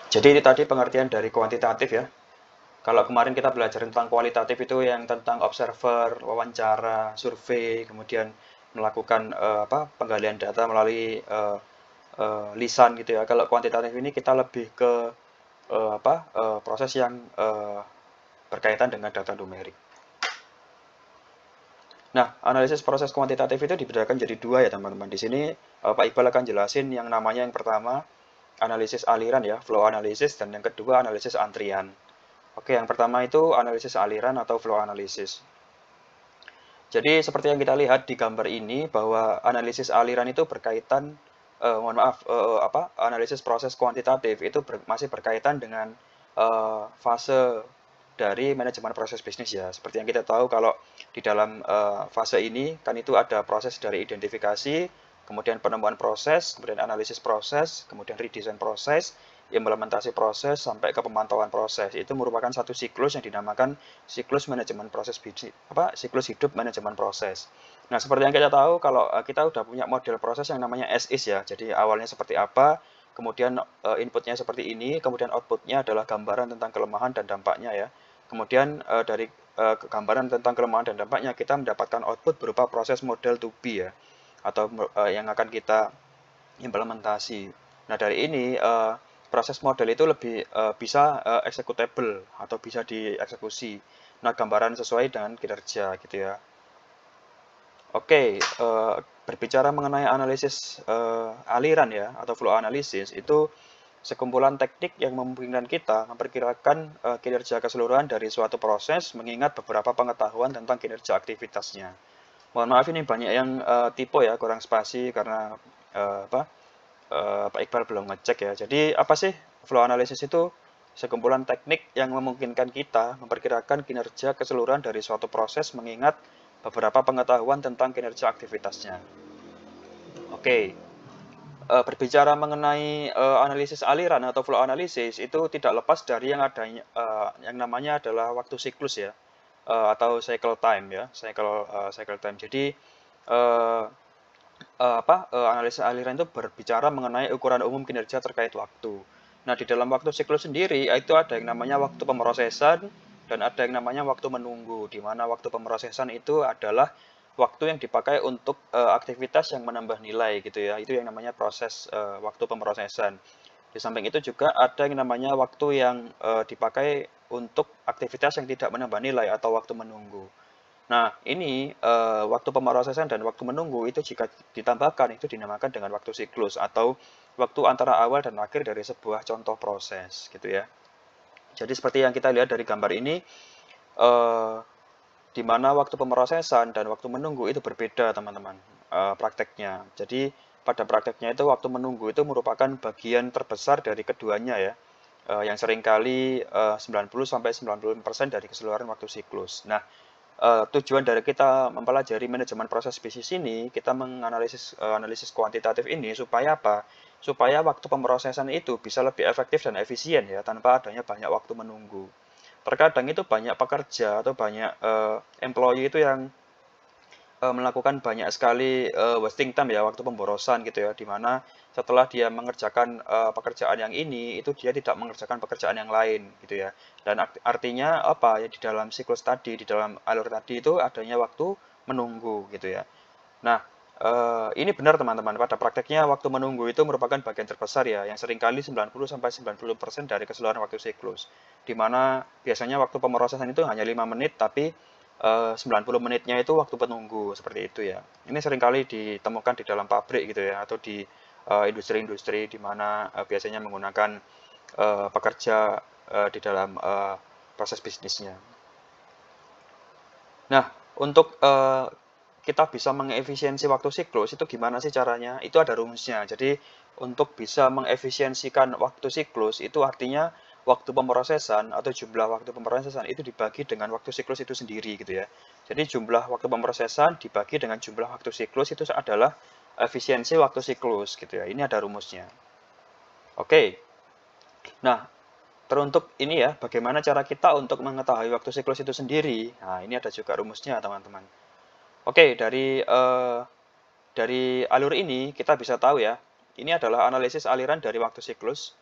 Jadi ini tadi pengertian dari kuantitatif ya. Kalau kemarin kita belajar tentang kualitatif itu yang tentang observer, wawancara, survei, kemudian melakukan penggalian data melalui lisan gitu ya. Kalau kuantitatif ini kita lebih ke proses yang berkaitan dengan data numerik. Nah, analisis proses kuantitatif itu dibedakan jadi dua ya teman-teman. Di sini Pak Iqbal akan jelasin yang namanya yang pertama analisis aliran ya, flow analysis, dan yang kedua analisis antrian. Oke, yang pertama itu analisis aliran atau flow analysis. Jadi seperti yang kita lihat di gambar ini bahwa analisis aliran itu berkaitan, analisis proses kuantitatif itu masih berkaitan dengan fase dari manajemen proses bisnis ya. Seperti yang kita tahu kalau di dalam fase ini kan itu ada proses dari identifikasi, kemudian penemuan proses, kemudian analisis proses, kemudian redesign proses, implementasi proses sampai ke pemantauan proses. Itu merupakan satu siklus yang dinamakan siklus manajemen proses bisnis, siklus hidup manajemen proses. Nah, seperti yang kita tahu kalau kita udah punya model proses yang namanya as is ya. Jadi awalnya seperti apa, kemudian inputnya seperti ini, kemudian outputnya adalah gambaran tentang kelemahan dan dampaknya ya. Kemudian dari gambaran tentang kelemahan dan dampaknya kita mendapatkan output berupa proses model to be ya, atau yang akan kita implementasi. Nah, dari ini proses model itu lebih bisa executable atau bisa dieksekusi. Nah, gambaran sesuai dengan kinerja gitu ya. Oke, berbicara mengenai analisis aliran ya atau flow analysis itu sekumpulan teknik yang memungkinkan kita memperkirakan kinerja keseluruhan dari suatu proses mengingat beberapa pengetahuan tentang kinerja aktivitasnya. Mohon maaf ini banyak yang typo ya, kurang spasi karena uh, apa Pak Iqbal belum ngecek ya. Jadi apa sih flow analysis itu? Sekumpulan teknik yang memungkinkan kita memperkirakan kinerja keseluruhan dari suatu proses mengingat beberapa pengetahuan tentang kinerja aktivitasnya. Oke, berbicara mengenai analisis aliran atau flow analysis itu tidak lepas dari yang adanya yang namanya adalah waktu siklus ya, atau cycle time ya, cycle time. Jadi uh, analisis aliran itu berbicara mengenai ukuran umum kinerja terkait waktu. Nah, di dalam waktu siklus sendiri itu ada yang namanya waktu pemrosesan dan ada yang namanya waktu menunggu, di mana waktu pemrosesan itu adalah waktu yang dipakai untuk aktivitas yang menambah nilai gitu ya. Itu yang namanya proses waktu pemrosesan. Di samping itu juga ada yang namanya waktu yang dipakai untuk aktivitas yang tidak menambah nilai atau waktu menunggu. Nah, ini waktu pemrosesan dan waktu menunggu itu jika ditambahkan itu dinamakan dengan waktu siklus atau waktu antara awal dan akhir dari sebuah contoh proses gitu ya. Jadi seperti yang kita lihat dari gambar ini, eh, di mana waktu pemrosesan dan waktu menunggu itu berbeda teman-teman prakteknya. Jadi pada prakteknya itu waktu menunggu itu merupakan bagian terbesar dari keduanya ya, yang seringkali 90-90% dari keseluruhan waktu siklus. Nah, tujuan dari kita mempelajari manajemen proses bisnis ini, kita menganalisis analisis kuantitatif ini supaya apa? Supaya waktu pemrosesan itu bisa lebih efektif dan efisien ya, tanpa adanya banyak waktu menunggu. Terkadang itu banyak pekerja atau banyak employee itu yang melakukan banyak sekali wasting time ya, waktu pemborosan gitu ya, di mana setelah dia mengerjakan pekerjaan yang ini, itu dia tidak mengerjakan pekerjaan yang lain gitu ya. Dan artinya apa ya, di dalam siklus tadi, di dalam alur tadi itu adanya waktu menunggu gitu ya. Nah, ini benar teman-teman, pada prakteknya waktu menunggu itu merupakan bagian terbesar ya, yang seringkali 90-90% dari keseluruhan waktu siklus. Di mana biasanya waktu pemrosesan itu hanya 5 menit, tapi 90 menitnya itu waktu penunggu, seperti itu ya. Ini seringkali ditemukan di dalam pabrik gitu ya, atau di industri-industri di mana biasanya menggunakan pekerja di dalam proses bisnisnya. Nah, untuk kita bisa mengefisiensi waktu siklus itu gimana sih caranya? Itu ada rumusnya. Jadi untuk bisa mengefisiensikan waktu siklus itu artinya waktu pemrosesan atau jumlah waktu pemrosesan itu dibagi dengan waktu siklus itu sendiri gitu ya. Jadi jumlah waktu pemrosesan dibagi dengan jumlah waktu siklus itu adalah efisiensi waktu siklus gitu ya. Ini ada rumusnya. Oke. Nah, teruntuk ini ya, bagaimana cara kita untuk mengetahui waktu siklus itu sendiri? Nah, ini ada juga rumusnya, teman-teman. Oke, dari alur ini kita bisa tahu ya, ini adalah analisis aliran dari waktu siklus.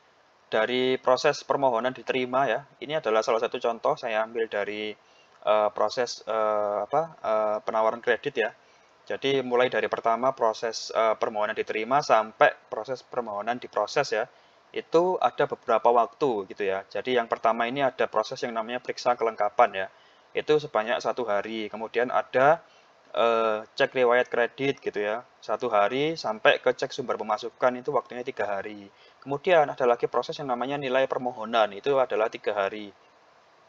dari proses permohonan diterima ya. Ini adalah salah satu contoh saya ambil dari proses penawaran kredit ya. Jadi mulai dari pertama proses permohonan diterima sampai proses permohonan diproses ya. Itu ada beberapa waktu gitu ya. Jadi yang pertama ini ada proses yang namanya periksa kelengkapan ya. Itu sebanyak 1 hari. Kemudian ada cek riwayat kredit gitu ya, 1 hari sampai ke cek sumber pemasukan itu waktunya 3 hari. Kemudian ada lagi proses yang namanya nilai permohonan itu adalah 3 hari.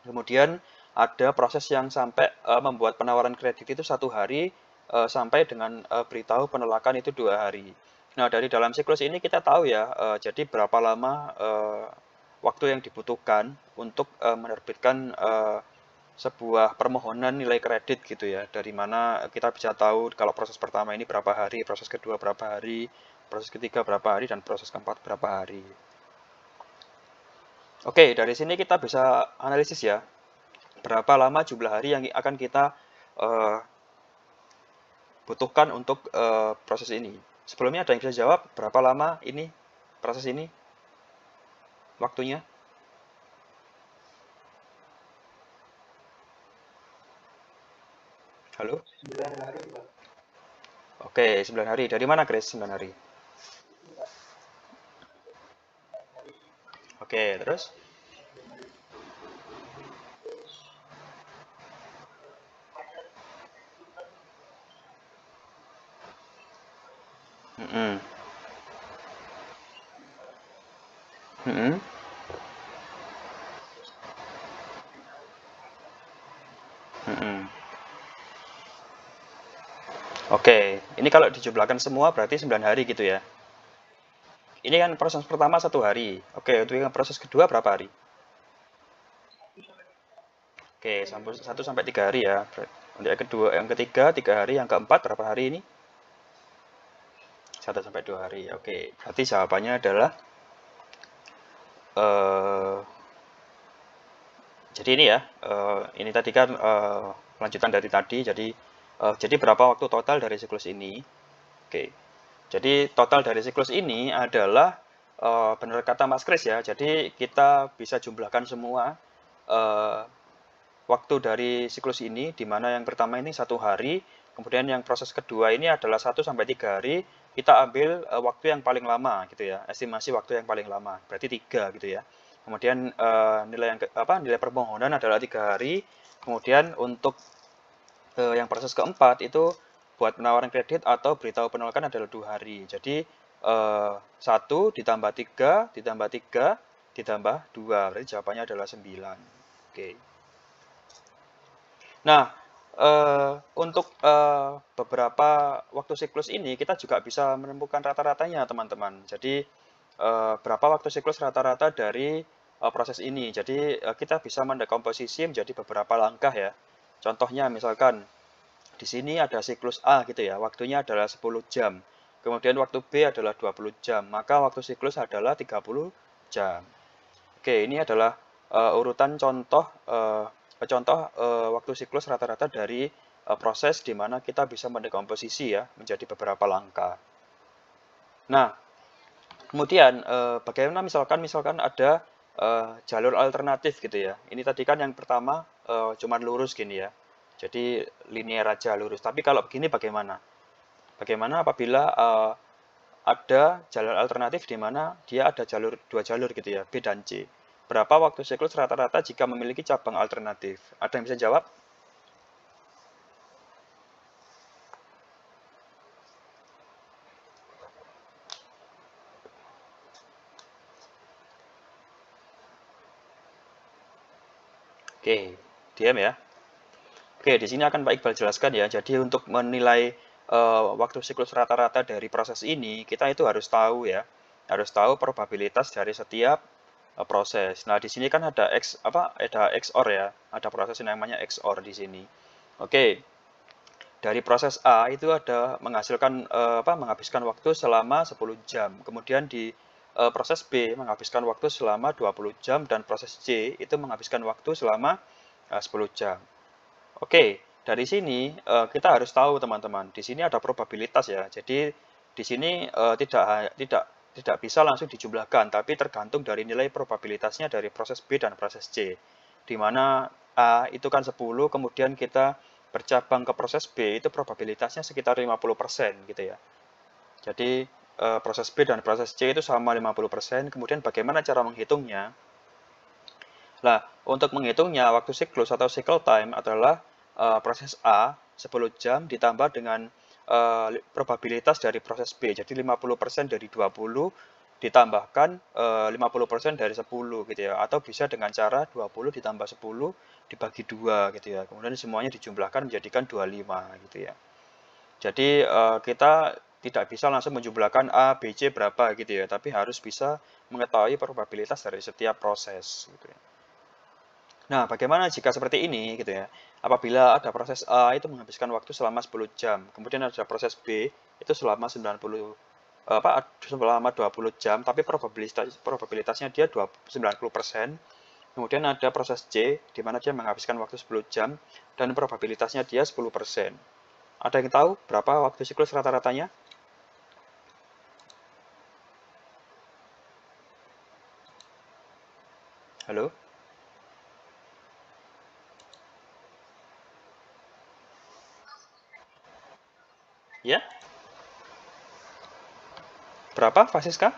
Kemudian ada proses yang sampai membuat penawaran kredit itu 1 hari sampai dengan beritahu penolakan itu 2 hari. Nah dari dalam siklus ini kita tahu ya, jadi berapa lama waktu yang dibutuhkan untuk menerbitkan sebuah permohonan nilai kredit gitu ya. Dari mana kita bisa tahu kalau proses pertama ini berapa hari, proses kedua berapa hari, proses ketiga berapa hari, dan proses keempat berapa hari. Oke, dari sini kita bisa analisis ya, berapa lama jumlah hari yang akan kita butuhkan untuk proses ini. Sebelumnya ada yang bisa jawab berapa lama ini proses ini waktunya? Halo? 9 hari, Pak. Oke, 9 hari. Dari mana, Chris? 9 hari. Oke, terus? Mm-mm. Mm-mm. Mm-mm. Oke, ini kalau dijumlahkan semua berarti 9 hari gitu ya. Ini kan proses pertama 1 hari. Oke, untuk yang proses kedua berapa hari? Oke, 1 sampai 3 hari ya. Untuk yang kedua, yang ketiga 3 hari, yang keempat berapa hari ini? 1 sampai 2 hari. Oke, berarti jawabannya adalah jadi ini ya. Ini tadi kan lanjutan dari tadi. Jadi berapa waktu total dari siklus ini? Oke. Jadi total dari siklus ini adalah benar kata Mas Kris ya. Jadi kita bisa jumlahkan semua waktu dari siklus ini, di mana yang pertama ini 1 hari, kemudian yang proses kedua ini adalah 1 sampai 3 hari. Kita ambil waktu yang paling lama gitu ya, estimasi waktu yang paling lama, berarti 3 gitu ya. Kemudian nilai permohonan adalah 3 hari. Kemudian untuk yang proses keempat itu buat penawaran kredit atau beritahu penolakan adalah 2 hari. Jadi 1 ditambah 3 ditambah 3 ditambah 2, berarti jawabannya adalah 9. Oke. Nah, untuk beberapa waktu siklus ini kita juga bisa menemukan rata-ratanya teman-teman. Jadi berapa waktu siklus rata-rata dari proses ini. Jadi kita bisa mendekomposisi menjadi beberapa langkah ya. Contohnya misalkan di sini ada siklus A gitu ya, waktunya adalah 10 jam. Kemudian waktu B adalah 20 jam, maka waktu siklus adalah 30 jam. Oke, ini adalah urutan contoh waktu siklus rata-rata dari proses di mana kita bisa mendekomposisi ya menjadi beberapa langkah. Nah, kemudian bagaimana misalkan ada jalur alternatif gitu ya. Ini tadi kan yang pertama cuman lurus gini ya. Jadi linear aja lurus. Tapi kalau begini bagaimana? Bagaimana apabila ada jalur alternatif di mana dia ada dua jalur gitu ya, B dan C. Berapa waktu siklus rata-rata jika memiliki cabang alternatif? Ada yang bisa jawab? Oke, diam ya. Oke, di sini akan Pak Iqbal jelaskan ya. Jadi untuk menilai waktu siklus rata-rata dari proses ini, kita itu harus tahu ya, harus tahu probabilitas dari setiap proses. Nah, di sini kan ada ada XOR ya, ada proses yang namanya XOR di sini. Oke, dari proses A itu ada menghabiskan waktu selama 10 jam. Kemudian di proses B menghabiskan waktu selama 20 jam dan proses C itu menghabiskan waktu selama 10 jam. Oke, dari sini kita harus tahu teman-teman, di sini ada probabilitas ya. Jadi di sini tidak bisa langsung dijumlahkan, tapi tergantung dari nilai probabilitasnya dari proses B dan proses C. Di mana A itu kan 10, kemudian kita bercabang ke proses B, itu probabilitasnya sekitar 50% gitu ya. Jadi proses B dan proses C itu sama 50%, kemudian bagaimana cara menghitungnya? Nah, untuk menghitungnya, waktu siklus atau cycle time adalah proses A 10 jam ditambah dengan probabilitas dari proses B. Jadi 50% dari 20 ditambahkan 50% dari 10 gitu ya. Atau bisa dengan cara 20 ditambah 10 dibagi 2 gitu ya. Kemudian semuanya dijumlahkan menjadikan 25 gitu ya. Jadi kita tidak bisa langsung menjumlahkan A, B, C berapa gitu ya. Tapi harus bisa mengetahui probabilitas dari setiap proses gitu ya. Nah, bagaimana jika seperti ini gitu ya? Apabila ada proses A itu menghabiskan waktu selama 10 jam, kemudian ada proses B itu selama 20 jam, tapi probabilitasnya dia 90%. Kemudian ada proses C di mana dia menghabiskan waktu 10 jam dan probabilitasnya dia 10%. Ada yang tahu berapa waktu siklus rata-ratanya? Halo? Ya? Berapa, Fasiska?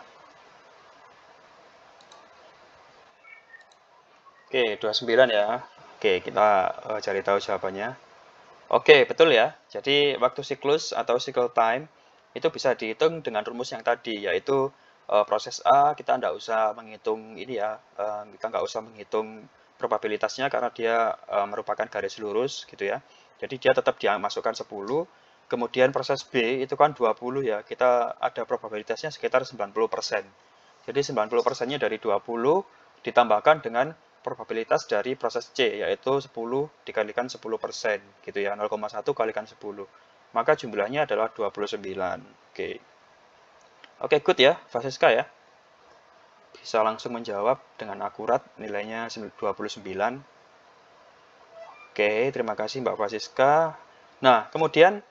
Oke, 29 ya. Oke, kita cari tahu jawabannya. Oke, betul ya. Jadi waktu siklus atau cycle time itu bisa dihitung dengan rumus yang tadi, yaitu proses A kita nggak usah menghitung ini ya, kita nggak usah menghitung probabilitasnya karena dia merupakan garis lurus gitu ya. Jadi dia tetap dimasukkan 10. Kemudian proses B itu kan 20 ya, kita ada probabilitasnya sekitar 90%. Jadi 90%-nya dari 20 ditambahkan dengan probabilitas dari proses C, yaitu 10 dikalikan 10% gitu ya, 0,1 kalikan 10. Maka jumlahnya adalah 29. Oke. Oke, good ya, Francesca ya. Bisa langsung menjawab dengan akurat, nilainya 29. Oke, terima kasih Mbak Francesca. Nah, kemudian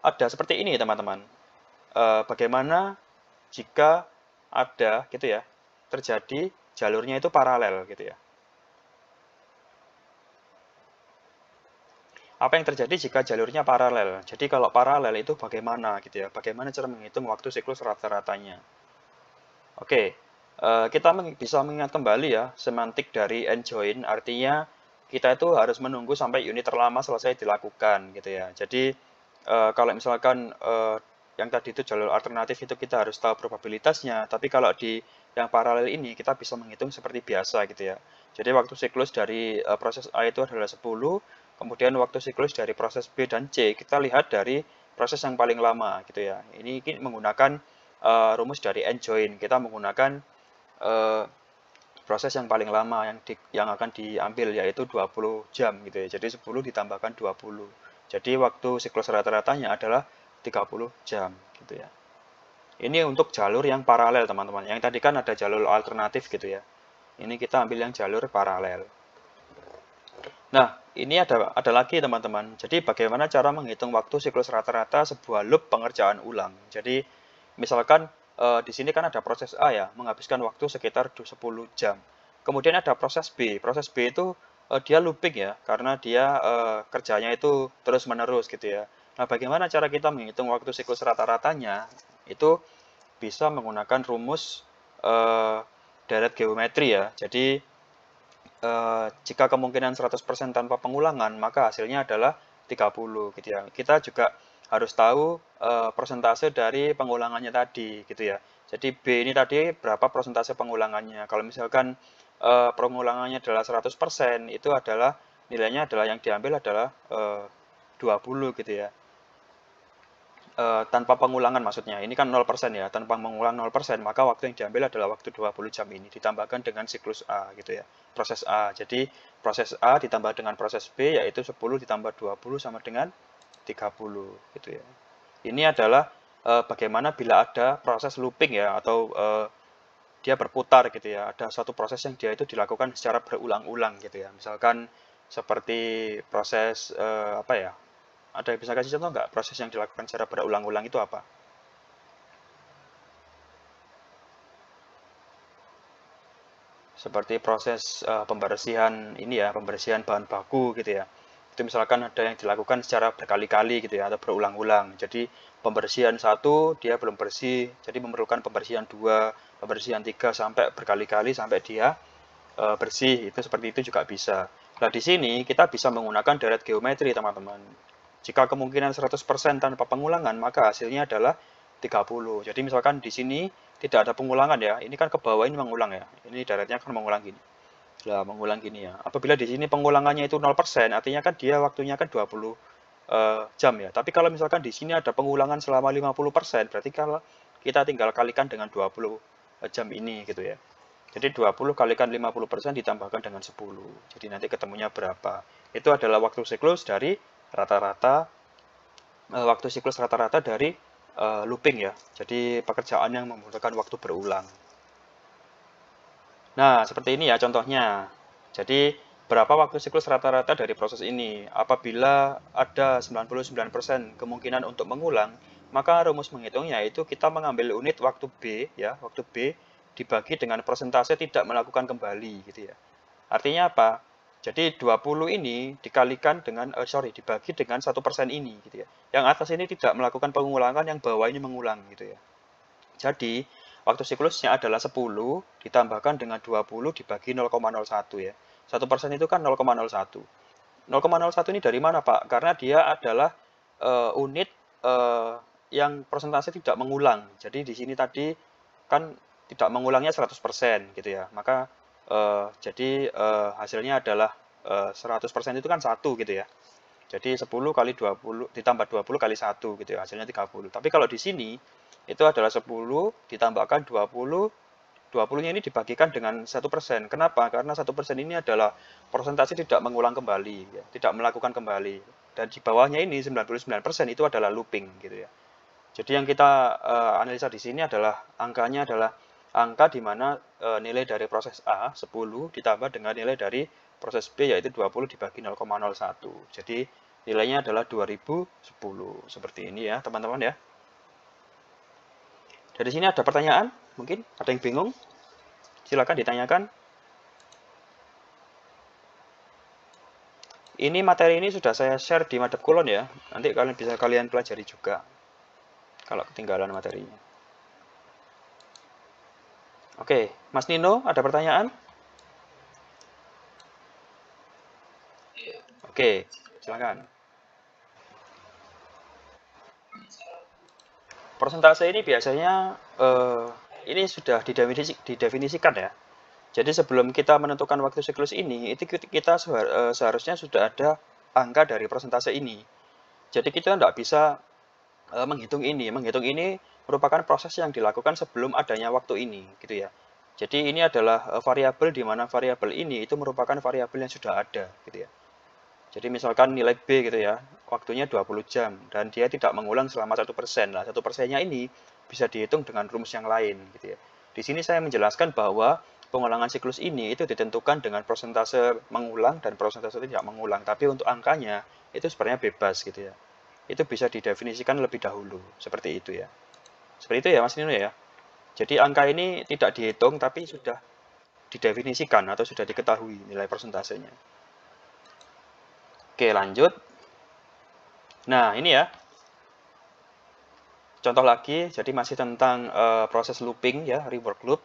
ada seperti ini teman-teman. Bagaimana jika ada gitu ya, terjadi jalurnya itu paralel gitu ya. Apa yang terjadi jika jalurnya paralel? Jadi kalau paralel itu bagaimana gitu ya? Bagaimana cara menghitung waktu siklus rata-ratanya? Oke, kita bisa mengingat kembali ya semantik dari end join, artinya kita itu harus menunggu sampai unit terlama selesai dilakukan gitu ya. Jadi kalau misalkan yang tadi itu jalur alternatif itu kita harus tahu probabilitasnya, tapi kalau di yang paralel ini kita bisa menghitung seperti biasa gitu ya. Jadi waktu siklus dari proses A itu adalah 10, kemudian waktu siklus dari proses B dan C kita lihat dari proses yang paling lama gitu ya. Ini menggunakan rumus dari end join. Kita menggunakan proses yang paling lama yang akan diambil yaitu 20 jam gitu ya. Jadi 10 ditambahkan 20. Jadi waktu siklus rata-ratanya adalah 30 jam gitu ya. Ini untuk jalur yang paralel teman-teman. Yang tadi kan ada jalur alternatif gitu ya. Ini kita ambil yang jalur paralel. Nah, ini ada lagi teman-teman. Jadi bagaimana cara menghitung waktu siklus rata-rata sebuah loop pengerjaan ulang. Jadi misalkan di sini kan ada proses A ya, menghabiskan waktu sekitar 10 jam. Kemudian ada proses B. Proses B itu dia looping ya, karena dia kerjanya itu terus-menerus gitu ya. Nah, bagaimana cara kita menghitung waktu siklus rata-ratanya? Itu bisa menggunakan rumus direct geometry ya. Jadi jika kemungkinan 100% tanpa pengulangan, maka hasilnya adalah 30 gitu ya. Kita juga harus tahu persentase dari pengulangannya tadi gitu ya. Jadi B ini tadi berapa persentase pengulangannya. Kalau misalkan pengulangannya adalah 100%, itu adalah nilainya adalah yang diambil adalah 20 gitu ya. Tanpa pengulangan maksudnya. Ini kan 0% ya, tanpa mengulang 0%, maka waktu yang diambil adalah waktu 20 jam ini ditambahkan dengan siklus A gitu ya. Proses A. Jadi proses A ditambah dengan proses B yaitu 10 ditambah 20 sama dengan 30 gitu ya. Ini adalah bagaimana bila ada proses looping ya atau dia berputar gitu ya. Ada suatu proses yang dia itu dilakukan secara berulang-ulang gitu ya. Misalkan seperti proses apa ya? Ada yang bisa kasih contoh nggak proses yang dilakukan secara berulang-ulang itu apa? seperti proses pembersihan ini ya, pembersihan bahan baku gitu ya. Itu misalkan ada yang dilakukan secara berkali-kali gitu ya, atau berulang-ulang. Jadi pembersihan 1 dia belum bersih, jadi memerlukan pembersihan 2, pembersihan 3 sampai berkali-kali sampai dia bersih. Itu seperti itu juga bisa. Nah, di sini kita bisa menggunakan deret geometri, teman-teman. Jika kemungkinan 100% tanpa pengulangan, maka hasilnya adalah 30. Jadi misalkan di sini tidak ada pengulangan ya. Ini kan ke bawah ini mengulang ya. Ini deretnya kan mengulang gini. Lah, mengulang gini ya. Apabila di sini pengulangannya itu 0%, artinya kan dia waktunya kan 20 jam ya. Tapi kalau misalkan di sini ada pengulangan selama 50%, berarti kalau kita tinggal kalikan dengan 20 jam ini gitu ya. Jadi 20 kalikan 50% ditambahkan dengan 10. Jadi nanti ketemunya berapa. Itu adalah waktu siklus dari rata-rata waktu siklus rata-rata dari looping ya. Jadi pekerjaan yang membutuhkan waktu berulang. Nah, seperti ini ya contohnya. Jadi berapa waktu siklus rata-rata dari proses ini? Apabila ada 99% kemungkinan untuk mengulang, maka rumus menghitungnya itu kita mengambil unit waktu B ya, waktu B dibagi dengan persentase tidak melakukan kembali gitu ya. Artinya apa? Jadi 20 ini dikalikan dengan dibagi dengan 1% ini gitu ya. Yang atas ini tidak melakukan pengulangan, yang bawah ini mengulang gitu ya. Jadi waktu siklusnya adalah 10 ditambahkan dengan 20 dibagi 0,01 ya. 1% itu kan 0,01. 0,01 ini dari mana, Pak? Karena dia adalah unit yang persentase tidak mengulang. Jadi di sini tadi kan tidak mengulangnya 100% gitu ya. Maka jadi hasilnya adalah 100% itu kan 1 gitu ya. Jadi 10 kali 20 ditambah 20 kali 1 gitu ya, hasilnya 30. Tapi kalau di sini itu adalah 10 ditambahkan 20, 20-nya ini dibagikan dengan 1%. Kenapa? Karena 1% ini adalah persentase tidak mengulang kembali, ya, tidak melakukan kembali. Dan di bawahnya ini 99% itu adalah looping gitu ya. Jadi yang kita analisa di sini adalah angkanya adalah angka di mana nilai dari proses A 10 ditambah dengan nilai dari proses B yaitu 20 dibagi 0,01. Jadi nilainya adalah 2010. Seperti ini ya, teman-teman ya. Dari sini ada pertanyaan? Mungkin ada yang bingung? Silakan ditanyakan. Ini materi ini sudah saya share di Madep Kulon ya. Nanti kalian bisa pelajari juga. Kalau ketinggalan materinya. Oke, Mas Nino, ada pertanyaan? Oke, silakan. Persentase ini biasanya ini sudah didefinisikan ya. Jadi sebelum kita menentukan waktu siklus ini, itu kita seharusnya sudah ada angka dari persentase ini. Jadi kita tidak bisa menghitung ini. Menghitung ini merupakan proses yang dilakukan sebelum adanya waktu ini, gitu ya. Jadi ini adalah variabel di mana variabel ini itu merupakan variabel yang sudah ada, gitu ya. Jadi misalkan nilai B gitu ya, waktunya 20 jam dan dia tidak mengulang selama 1%. Nah, 1%-nya ini bisa dihitung dengan rumus yang lain gitu ya. Di sini saya menjelaskan bahwa pengulangan siklus ini itu ditentukan dengan persentase mengulang dan persentase tidak mengulang. Tapi untuk angkanya itu sebenarnya bebas gitu ya. Itu bisa didefinisikan lebih dahulu, seperti itu ya. Seperti itu ya Mas Nino ya. Jadi angka ini tidak dihitung tapi sudah didefinisikan atau sudah diketahui nilai persentasenya. Oke, lanjut. Nah, ini ya. Contoh lagi, jadi masih tentang proses looping ya, rework loop.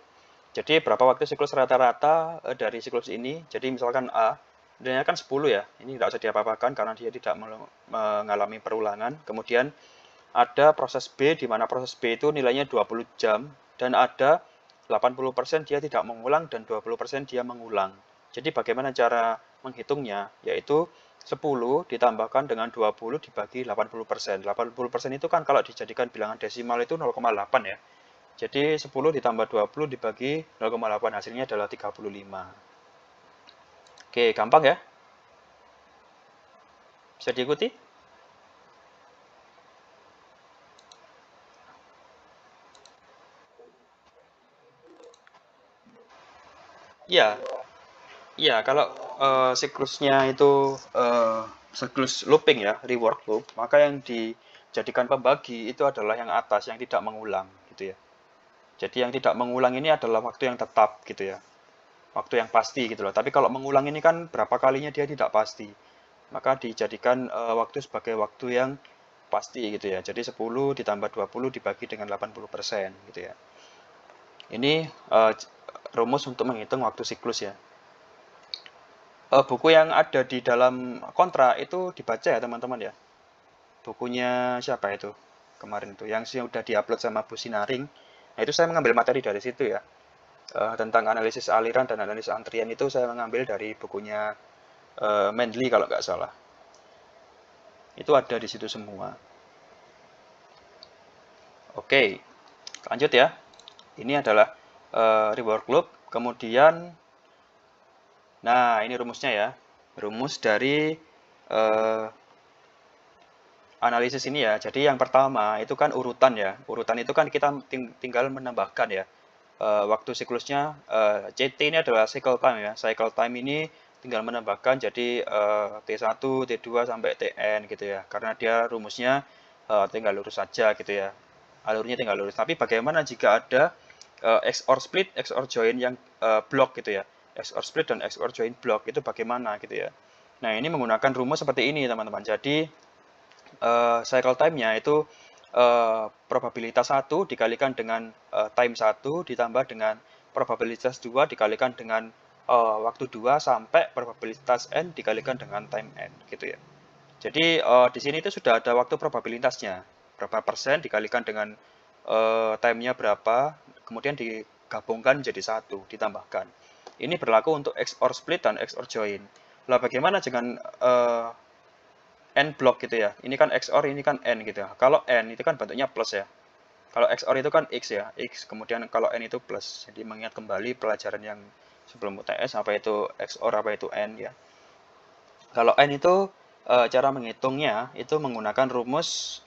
Jadi berapa waktu siklus rata-rata dari siklus ini? Jadi misalkan A, nilainya kan 10 ya. Ini tidak usah diapa-apakan karena dia tidak mengalami perulangan. Kemudian ada proses B, di mana proses B itu nilainya 20 jam. Dan ada 80% dia tidak mengulang dan 20% dia mengulang. Jadi bagaimana cara menghitungnya? Yaitu 10 ditambahkan dengan 20 dibagi 80%. 80% itu kan kalau dijadikan bilangan desimal itu 0,8 ya. Jadi 10 ditambah 20 dibagi 0,8 hasilnya adalah 35. Oke, gampang ya? Bisa diikuti? Iya. Iya, kalau siklusnya itu siklus looping ya, rework loop, maka yang dijadikan pembagi itu adalah yang atas, yang tidak mengulang gitu ya. Jadi yang tidak mengulang ini adalah waktu yang tetap gitu ya. waktu yang pasti gitu loh. Tapi kalau mengulang ini kan berapa kalinya dia tidak pasti. Maka dijadikan waktu sebagai waktu yang pasti gitu ya. Jadi 10 ditambah 20 dibagi dengan 80% gitu ya. Ini rumus untuk menghitung waktu siklus ya. Buku yang ada di dalam kontra itu dibaca ya teman-teman ya. Bukunya siapa itu? Kemarin itu yang sudah diupload sama Bu Sinaring. Nah, itu saya mengambil materi dari situ ya. Tentang analisis aliran dan analisis antrian itu saya mengambil dari bukunya Mendley kalau nggak salah. Itu ada di situ semua. Oke, lanjut ya. Ini adalah reward loop. Kemudian, nah ini rumusnya ya. Rumus dari analisis ini ya. Jadi yang pertama itu kan urutan ya. Urutan itu kan kita tinggal menambahkan ya. Waktu siklusnya CT ini adalah cycle time ya. Cycle time ini tinggal menambahkan jadi T1, T2 sampai Tn gitu ya. Karena dia rumusnya tinggal lurus saja gitu ya. Alurnya tinggal lurus. Tapi bagaimana jika ada XOR split, XOR join yang block gitu ya. XOR split dan XOR join block itu bagaimana gitu ya. Nah, ini menggunakan rumus seperti ini teman-teman. Jadi cycle time-nya itu probabilitas 1 dikalikan dengan time 1 ditambah dengan probabilitas 2 dikalikan dengan waktu 2 sampai probabilitas n dikalikan dengan time n gitu ya. Jadi di sini itu sudah ada waktu probabilitasnya, berapa persen dikalikan dengan time-nya berapa, kemudian digabungkan menjadi 1, ditambahkan. Ini berlaku untuk XOR split dan XOR join. Lah bagaimana dengan n block gitu ya. Ini kan XOR, ini kan n gitu ya. Kalau n itu kan bentuknya plus ya. Kalau XOR itu kan x ya, x. Kemudian kalau n itu plus. Jadi mengingat kembali pelajaran yang sebelum UTS apa itu XOR, apa itu n ya. Kalau n itu cara menghitungnya itu menggunakan rumus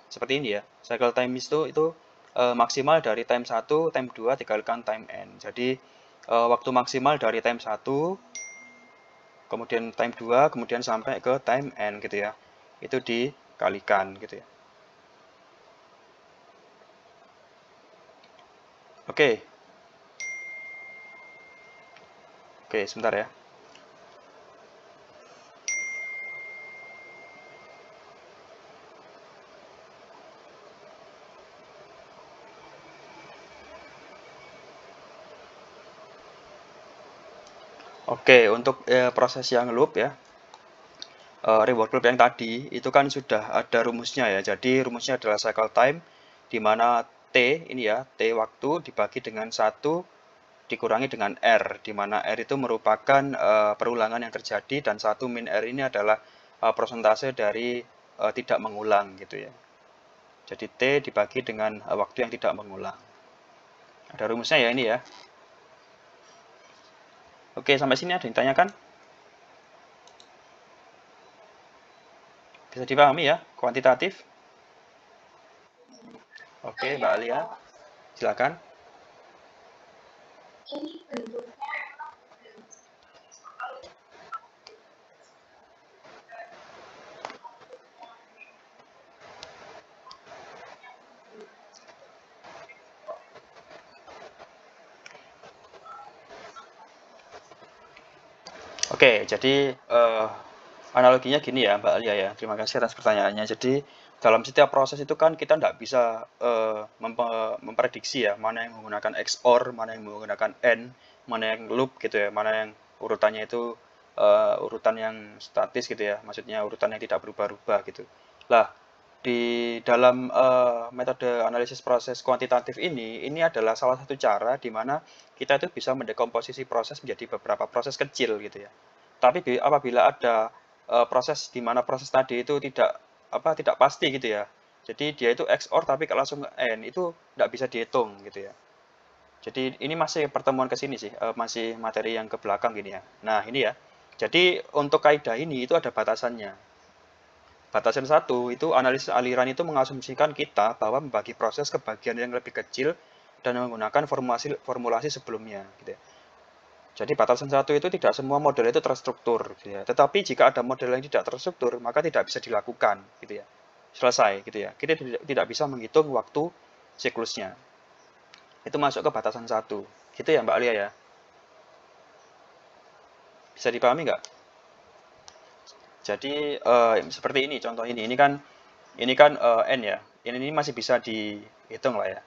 seperti ini ya. Cycle time itu maksimal dari time 1, time 2 dikalikan time n. Jadi waktu maksimal dari time 1 kemudian time 2, kemudian sampai ke time n gitu ya. Itu dikalikan gitu ya. Oke. Oke, sebentar ya. Oke, untuk proses yang loop ya. Reward loop yang tadi itu kan sudah ada rumusnya ya. Jadi rumusnya adalah cycle time di mana T ini ya, T waktu dibagi dengan 1 dikurangi dengan R, di mana R itu merupakan perulangan yang terjadi dan 1 min R ini adalah persentase dari tidak mengulang gitu ya. Jadi T dibagi dengan waktu yang tidak mengulang. Ada rumusnya ya ini ya. Oke, sampai sini ada yang ditanyakan? Bisa dipahami ya, kuantitatif? Oke, Mbak Alia, silakan. Oke, jadi analoginya gini ya Mbak Alia ya. Terima kasih atas pertanyaannya. Jadi dalam setiap proses itu kan kita tidak bisa memprediksi ya mana yang menggunakan XOR, mana yang menggunakan AND, mana yang loop gitu ya, mana yang urutannya itu urutan yang statis gitu ya. Maksudnya urutan yang tidak berubah-ubah gitu. Lah, di dalam metode analisis proses kuantitatif ini adalah salah satu cara di mana kita itu bisa mendekomposisi proses menjadi beberapa proses kecil gitu ya. Tapi apabila ada proses di mana proses tadi itu tidak pasti gitu ya. Jadi dia itu XOR tapi kalau langsung ke AND itu tidak bisa dihitung gitu ya. Jadi ini masih pertemuan ke sini sih, masih materi yang ke belakang gini ya. Nah, ini ya. Jadi untuk kaidah ini itu ada batasannya. Batasan satu itu analisis aliran itu mengasumsikan kita bahwa membagi proses ke bagian yang lebih kecil dan menggunakan formulasi sebelumnya gitu ya. Jadi batasan satu itu tidak semua model itu terstruktur gitu ya. Tetapi jika ada model yang tidak terstruktur maka tidak bisa dilakukan gitu ya. Selesai gitu ya. Kita tidak bisa menghitung waktu siklusnya. Itu masuk ke batasan satu. Gitu ya Mbak Alia ya. Bisa dipahami nggak? Jadi seperti ini contoh ini kan n ya. Ini masih bisa dihitung lah ya.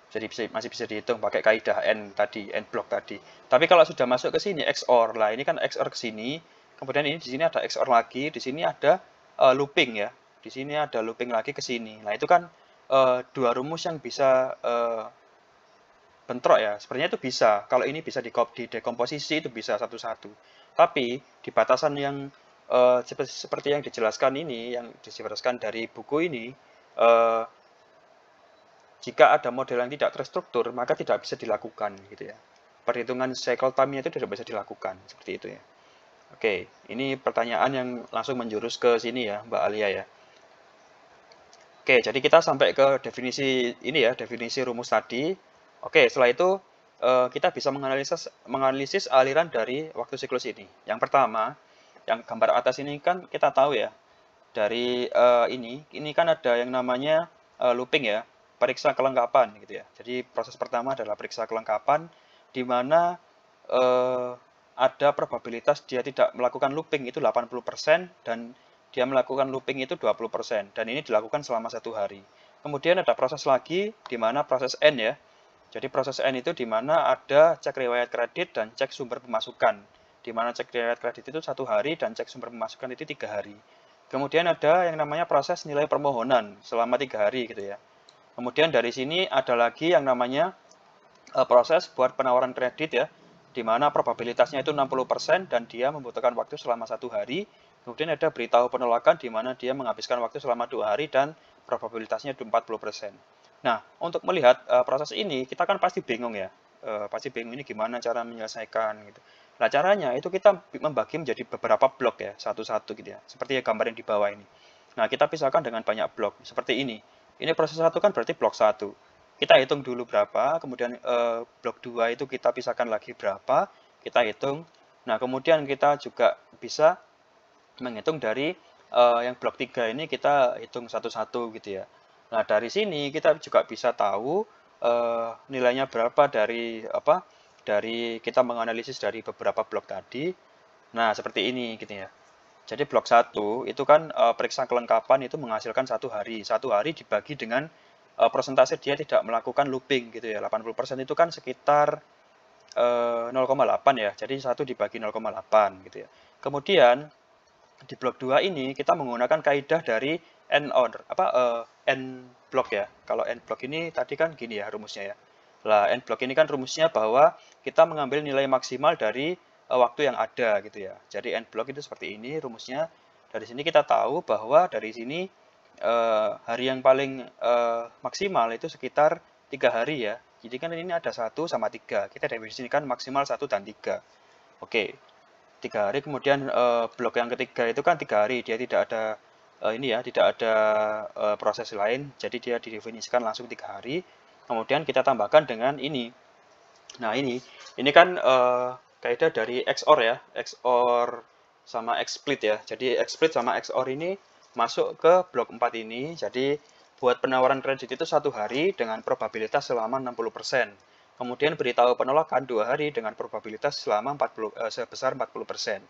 Jadi masih bisa dihitung pakai kaidah n tadi, n blok tadi. Tapi kalau sudah masuk ke sini XOR lah, ini kan XOR ke sini. Kemudian ini di sini ada XOR lagi, di sini ada looping ya. Di sini ada looping lagi ke sini. Nah, itu kan dua rumus yang bisa bentrok ya. Sebenarnya itu bisa. Kalau ini bisa didekomposisi itu bisa satu-satu. Tapi di batasan yang seperti yang dijelaskan ini, yang dijelaskan dari buku ini, jika ada model yang tidak terstruktur, maka tidak bisa dilakukan gitu ya. Perhitungan cycle time-nya itu tidak bisa dilakukan seperti itu ya. Oke, ini pertanyaan yang langsung menjurus ke sini ya, Mbak Alia ya. Oke, jadi kita sampai ke definisi ini ya, definisi rumus tadi. Oke, setelah itu kita bisa menganalisis aliran dari waktu siklus ini. Yang pertama, yang gambar atas ini kan kita tahu ya, dari ini kan ada yang namanya looping ya, periksa kelengkapan gitu ya. Jadi proses pertama adalah periksa kelengkapan, di mana ada probabilitas dia tidak melakukan looping itu 80% dan dia melakukan looping itu 20%, dan ini dilakukan selama 1 hari. Kemudian ada proses lagi di mana proses N ya. Jadi proses N itu di mana ada cek riwayat kredit dan cek sumber pemasukan. Di mana cek riwayat kredit itu 1 hari dan cek sumber pemasukan itu 3 hari. Kemudian ada yang namanya proses nilai permohonan selama 3 hari gitu ya. Kemudian dari sini ada lagi yang namanya proses buat penawaran kredit ya, di mana probabilitasnya itu 60% dan dia membutuhkan waktu selama 1 hari. Kemudian ada beritahu penolakan di mana dia menghabiskan waktu selama 2 hari dan probabilitasnya itu 40%. Nah, untuk melihat proses ini, kita kan pasti bingung ya. Pasti bingung ini gimana cara menyelesaikan gitu. Nah, caranya itu kita membagi menjadi beberapa blok ya, satu-satu gitu ya. Seperti yang gambar yang di bawah ini. Nah, kita pisahkan dengan banyak blok, seperti ini. Ini proses 1 kan berarti blok 1. Kita hitung dulu berapa, kemudian blok 2 itu kita pisahkan lagi berapa, kita hitung. Nah, kemudian kita juga bisa menghitung dari yang blok 3 ini kita hitung satu-satu gitu ya. Nah, dari sini kita juga bisa tahu nilainya berapa dari kita menganalisis dari beberapa blok tadi. Nah, seperti ini gitu ya. Jadi blok 1 itu kan periksa kelengkapan itu menghasilkan 1 hari. 1 hari dibagi dengan persentase dia tidak melakukan looping gitu ya. 80% itu kan sekitar 0,8 ya. Jadi 1 dibagi 0,8 gitu ya. Kemudian di blok 2 ini kita menggunakan kaidah dari n blok ya. Kalau n blok ini tadi kan gini ya rumusnya ya. Lah n blok ini kan rumusnya bahwa kita mengambil nilai maksimal dari waktu yang ada gitu ya. Jadi n blok itu seperti ini rumusnya. Dari sini kita tahu bahwa dari sini hari yang paling maksimal itu sekitar 3 hari ya. Jadi kan ini ada 1 sama 3. Kita definisikan maksimal 1 dan 3. Oke. 3 hari, kemudian blok yang ketiga itu kan 3 hari, dia tidak ada tidak ada proses lain, jadi dia didefinisikan langsung 3 hari. Kemudian kita tambahkan dengan ini. Nah ini kan kaidah dari XOR ya, XOR sama XSplit ya. Jadi XSplit sama XOR ini masuk ke blok 4 ini. Jadi buat penawaran kredit itu 1 hari dengan probabilitas selama 60%. Kemudian beritahu penolakan 2 hari dengan probabilitas selama sebesar 40%.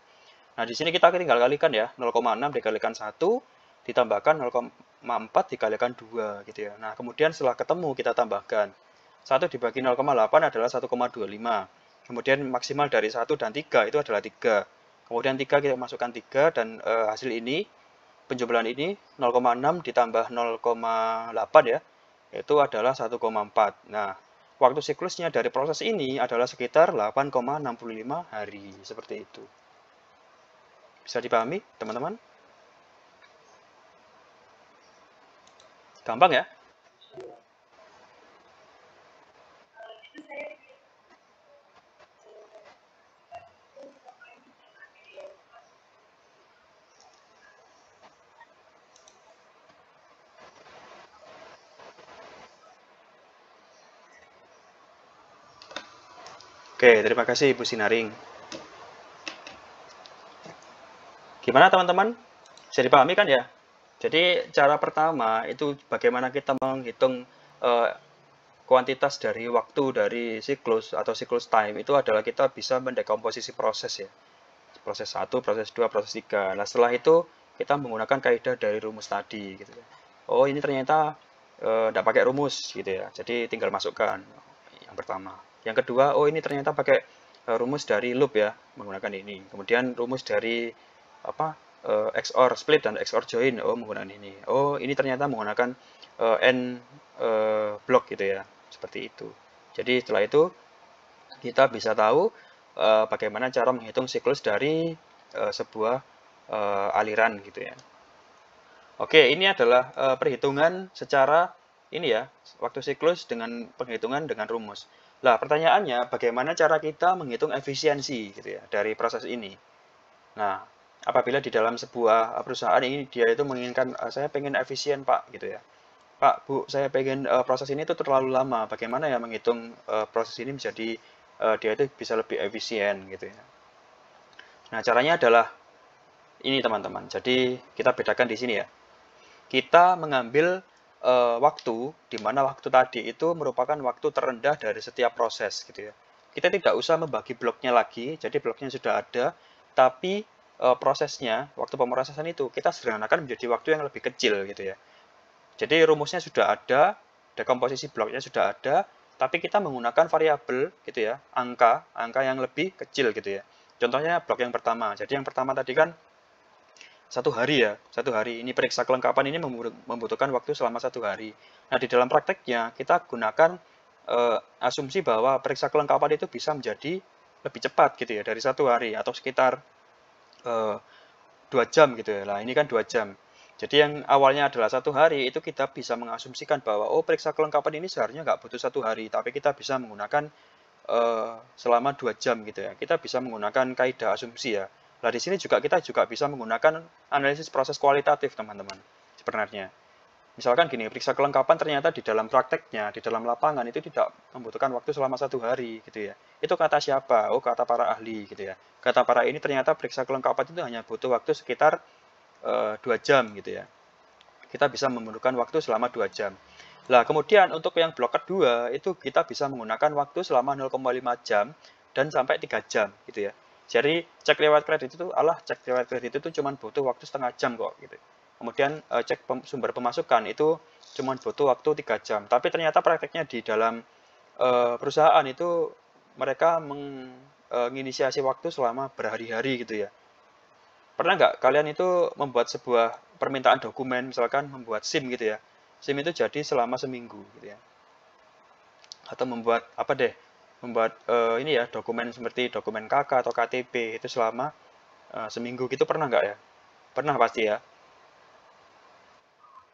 Nah, di sini kita tinggal kalikan ya, 0,6 dikalikan 1 ditambahkan 0,4 dikalikan 2 gitu ya. Nah, kemudian setelah ketemu kita tambahkan 1 dibagi 0,8 adalah 1,25. Kemudian maksimal dari 1 dan 3 itu adalah 3. Kemudian 3 kita masukkan 3 dan hasil ini penjumlahan ini 0,6 ditambah 0,8 ya, itu adalah 1,4. Nah, waktu siklusnya dari proses ini adalah sekitar 8,65 hari, seperti itu. Bisa dipahami, teman-teman? Gampang ya? Oke, terima kasih Ibu Sinaring. Gimana teman-teman? Bisa dipahami kan ya? Jadi cara pertama itu bagaimana kita menghitung kuantitas dari waktu dari siklus atau siklus time itu adalah kita bisa mendekomposisi proses ya. Proses 1, proses 2, proses 3. Nah, setelah itu kita menggunakan kaidah dari rumus tadi gitu ya. Oh, ini ternyata tidak pakai rumus gitu ya. Jadi tinggal masukkan yang pertama. Yang kedua, oh ini ternyata pakai rumus dari loop ya, menggunakan ini. Kemudian rumus dari apa? XOR split dan XOR join, oh menggunakan ini. Oh, ini ternyata menggunakan N block gitu ya. Seperti itu. Jadi setelah itu kita bisa tahu bagaimana cara menghitung siklus dari sebuah aliran gitu ya. Oke, ini adalah perhitungan secara ini ya, waktu siklus dengan penghitungan dengan rumus. Nah, pertanyaannya bagaimana cara kita menghitung efisiensi gitu ya dari proses ini. Nah, apabila di dalam sebuah perusahaan ini dia itu menginginkan saya pengen efisien, Pak, gitu ya. Pak, Bu, saya pengen proses ini itu terlalu lama. Bagaimana ya menghitung proses ini menjadi dia itu bisa lebih efisien gitu ya. Nah, caranya adalah ini teman-teman. Jadi kita bedakan di sini ya. Kita mengambil waktu, di mana waktu tadi itu merupakan waktu terendah dari setiap proses gitu ya. Kita tidak usah membagi bloknya lagi, jadi bloknya sudah ada, tapi prosesnya, waktu pemrosesan itu kita sederhanakan menjadi waktu yang lebih kecil gitu ya. Jadi rumusnya sudah ada, dekomposisi bloknya sudah ada, tapi kita menggunakan variabel gitu ya, angka yang lebih kecil gitu ya. Contohnya blok yang pertama. Jadi yang pertama tadi kan 1 hari ya, 1 hari. Ini periksa kelengkapan ini membutuhkan waktu selama 1 hari. Nah, di dalam prakteknya kita gunakan asumsi bahwa periksa kelengkapan itu bisa menjadi lebih cepat gitu ya, dari 1 hari atau sekitar 2 jam gitu ya. Nah, ini kan 2 jam. Jadi yang awalnya adalah 1 hari itu kita bisa mengasumsikan bahwa oh periksa kelengkapan ini seharusnya nggak butuh 1 hari, tapi kita bisa menggunakan selama 2 jam gitu ya. Kita bisa menggunakan kaidah asumsi ya. Nah di sini juga kita juga bisa menggunakan analisis proses kualitatif teman-teman. Sebenarnya, misalkan gini, periksa kelengkapan ternyata di dalam prakteknya, di dalam lapangan itu tidak membutuhkan waktu selama 1 hari gitu ya. Itu kata siapa? Oh kata para ahli gitu ya. Kata para ini ternyata periksa kelengkapan itu hanya butuh waktu sekitar 2 jam gitu ya. Kita bisa memerlukan waktu selama 2 jam. Nah, kemudian untuk yang blok kedua itu kita bisa menggunakan waktu selama 0,5 jam dan sampai 3 jam gitu ya. Jadi cek lewat kredit itu cek lewat kredit itu cuma butuh waktu setengah jam kok gitu. Kemudian cek sumber pemasukan itu cuma butuh waktu 3 jam. Tapi ternyata prakteknya di dalam perusahaan itu mereka menginisiasi waktu selama berhari-hari gitu ya. Pernah nggak kalian itu membuat sebuah permintaan dokumen, misalkan membuat SIM gitu ya. SIM itu jadi selama seminggu gitu ya. Atau membuat apa deh? Membuat ini ya dokumen seperti dokumen KK atau KTP itu selama seminggu gitu pernah nggak ya? Pernah pasti ya.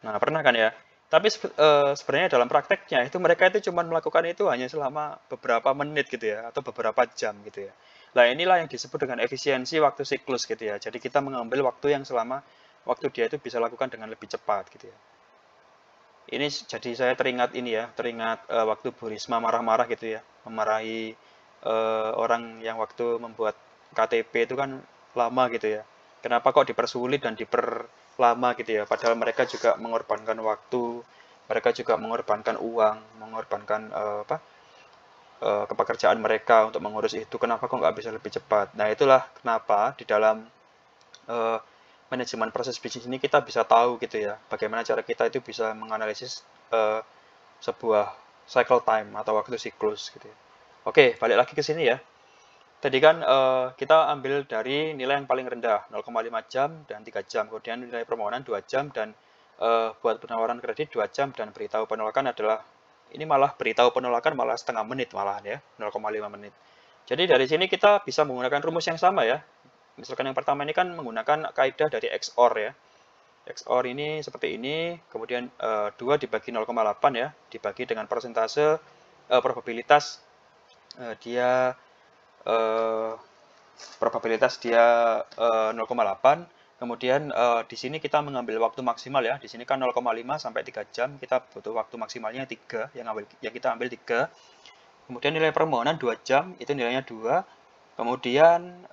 Nah, pernah kan ya? Tapi sebenarnya dalam prakteknya itu mereka itu cuma melakukan itu hanya selama beberapa menit gitu ya, atau beberapa jam gitu ya. Nah, inilah yang disebut dengan efisiensi waktu siklus gitu ya. Jadi kita mengambil waktu yang selama waktu dia itu bisa lakukan dengan lebih cepat gitu ya. Ini jadi saya teringat ini ya, teringat waktu Bu Risma marah-marah gitu ya, memarahi orang yang waktu membuat KTP itu kan lama gitu ya. Kenapa kok dipersulit dan diperlama gitu ya? Padahal mereka juga mengorbankan waktu, mereka juga mengorbankan uang, mengorbankan kepekerjaan mereka untuk mengurus itu. Kenapa kok nggak bisa lebih cepat? Nah itulah kenapa di dalam eh, manajemen proses bisnis ini kita bisa tahu gitu ya, bagaimana cara kita itu bisa menganalisis sebuah cycle time atau waktu siklus gitu ya. Oke, balik lagi ke sini ya. Tadi kan kita ambil dari nilai yang paling rendah 0,5 jam dan 3 jam. Kemudian nilai permohonan 2 jam dan buat penawaran kredit 2 jam dan beritahu penolakan adalah ini malah beritahu penolakan malah setengah menit malahan ya, 0,5 menit. Jadi dari sini kita bisa menggunakan rumus yang sama ya. Misalkan yang pertama ini kan menggunakan kaidah dari XOR ya. XOR ini seperti ini, kemudian 2 dibagi 0,8 ya, dibagi dengan persentase probabilitas dia eh, probabilitas dia 0,8. Kemudian di sini kita mengambil waktu maksimal ya. Di sini kan 0,5 sampai 3 jam. Kita butuh waktu maksimalnya 3, yang kita ambil 3. Kemudian nilai permohonan 2 jam, itu nilainya 2. Kemudian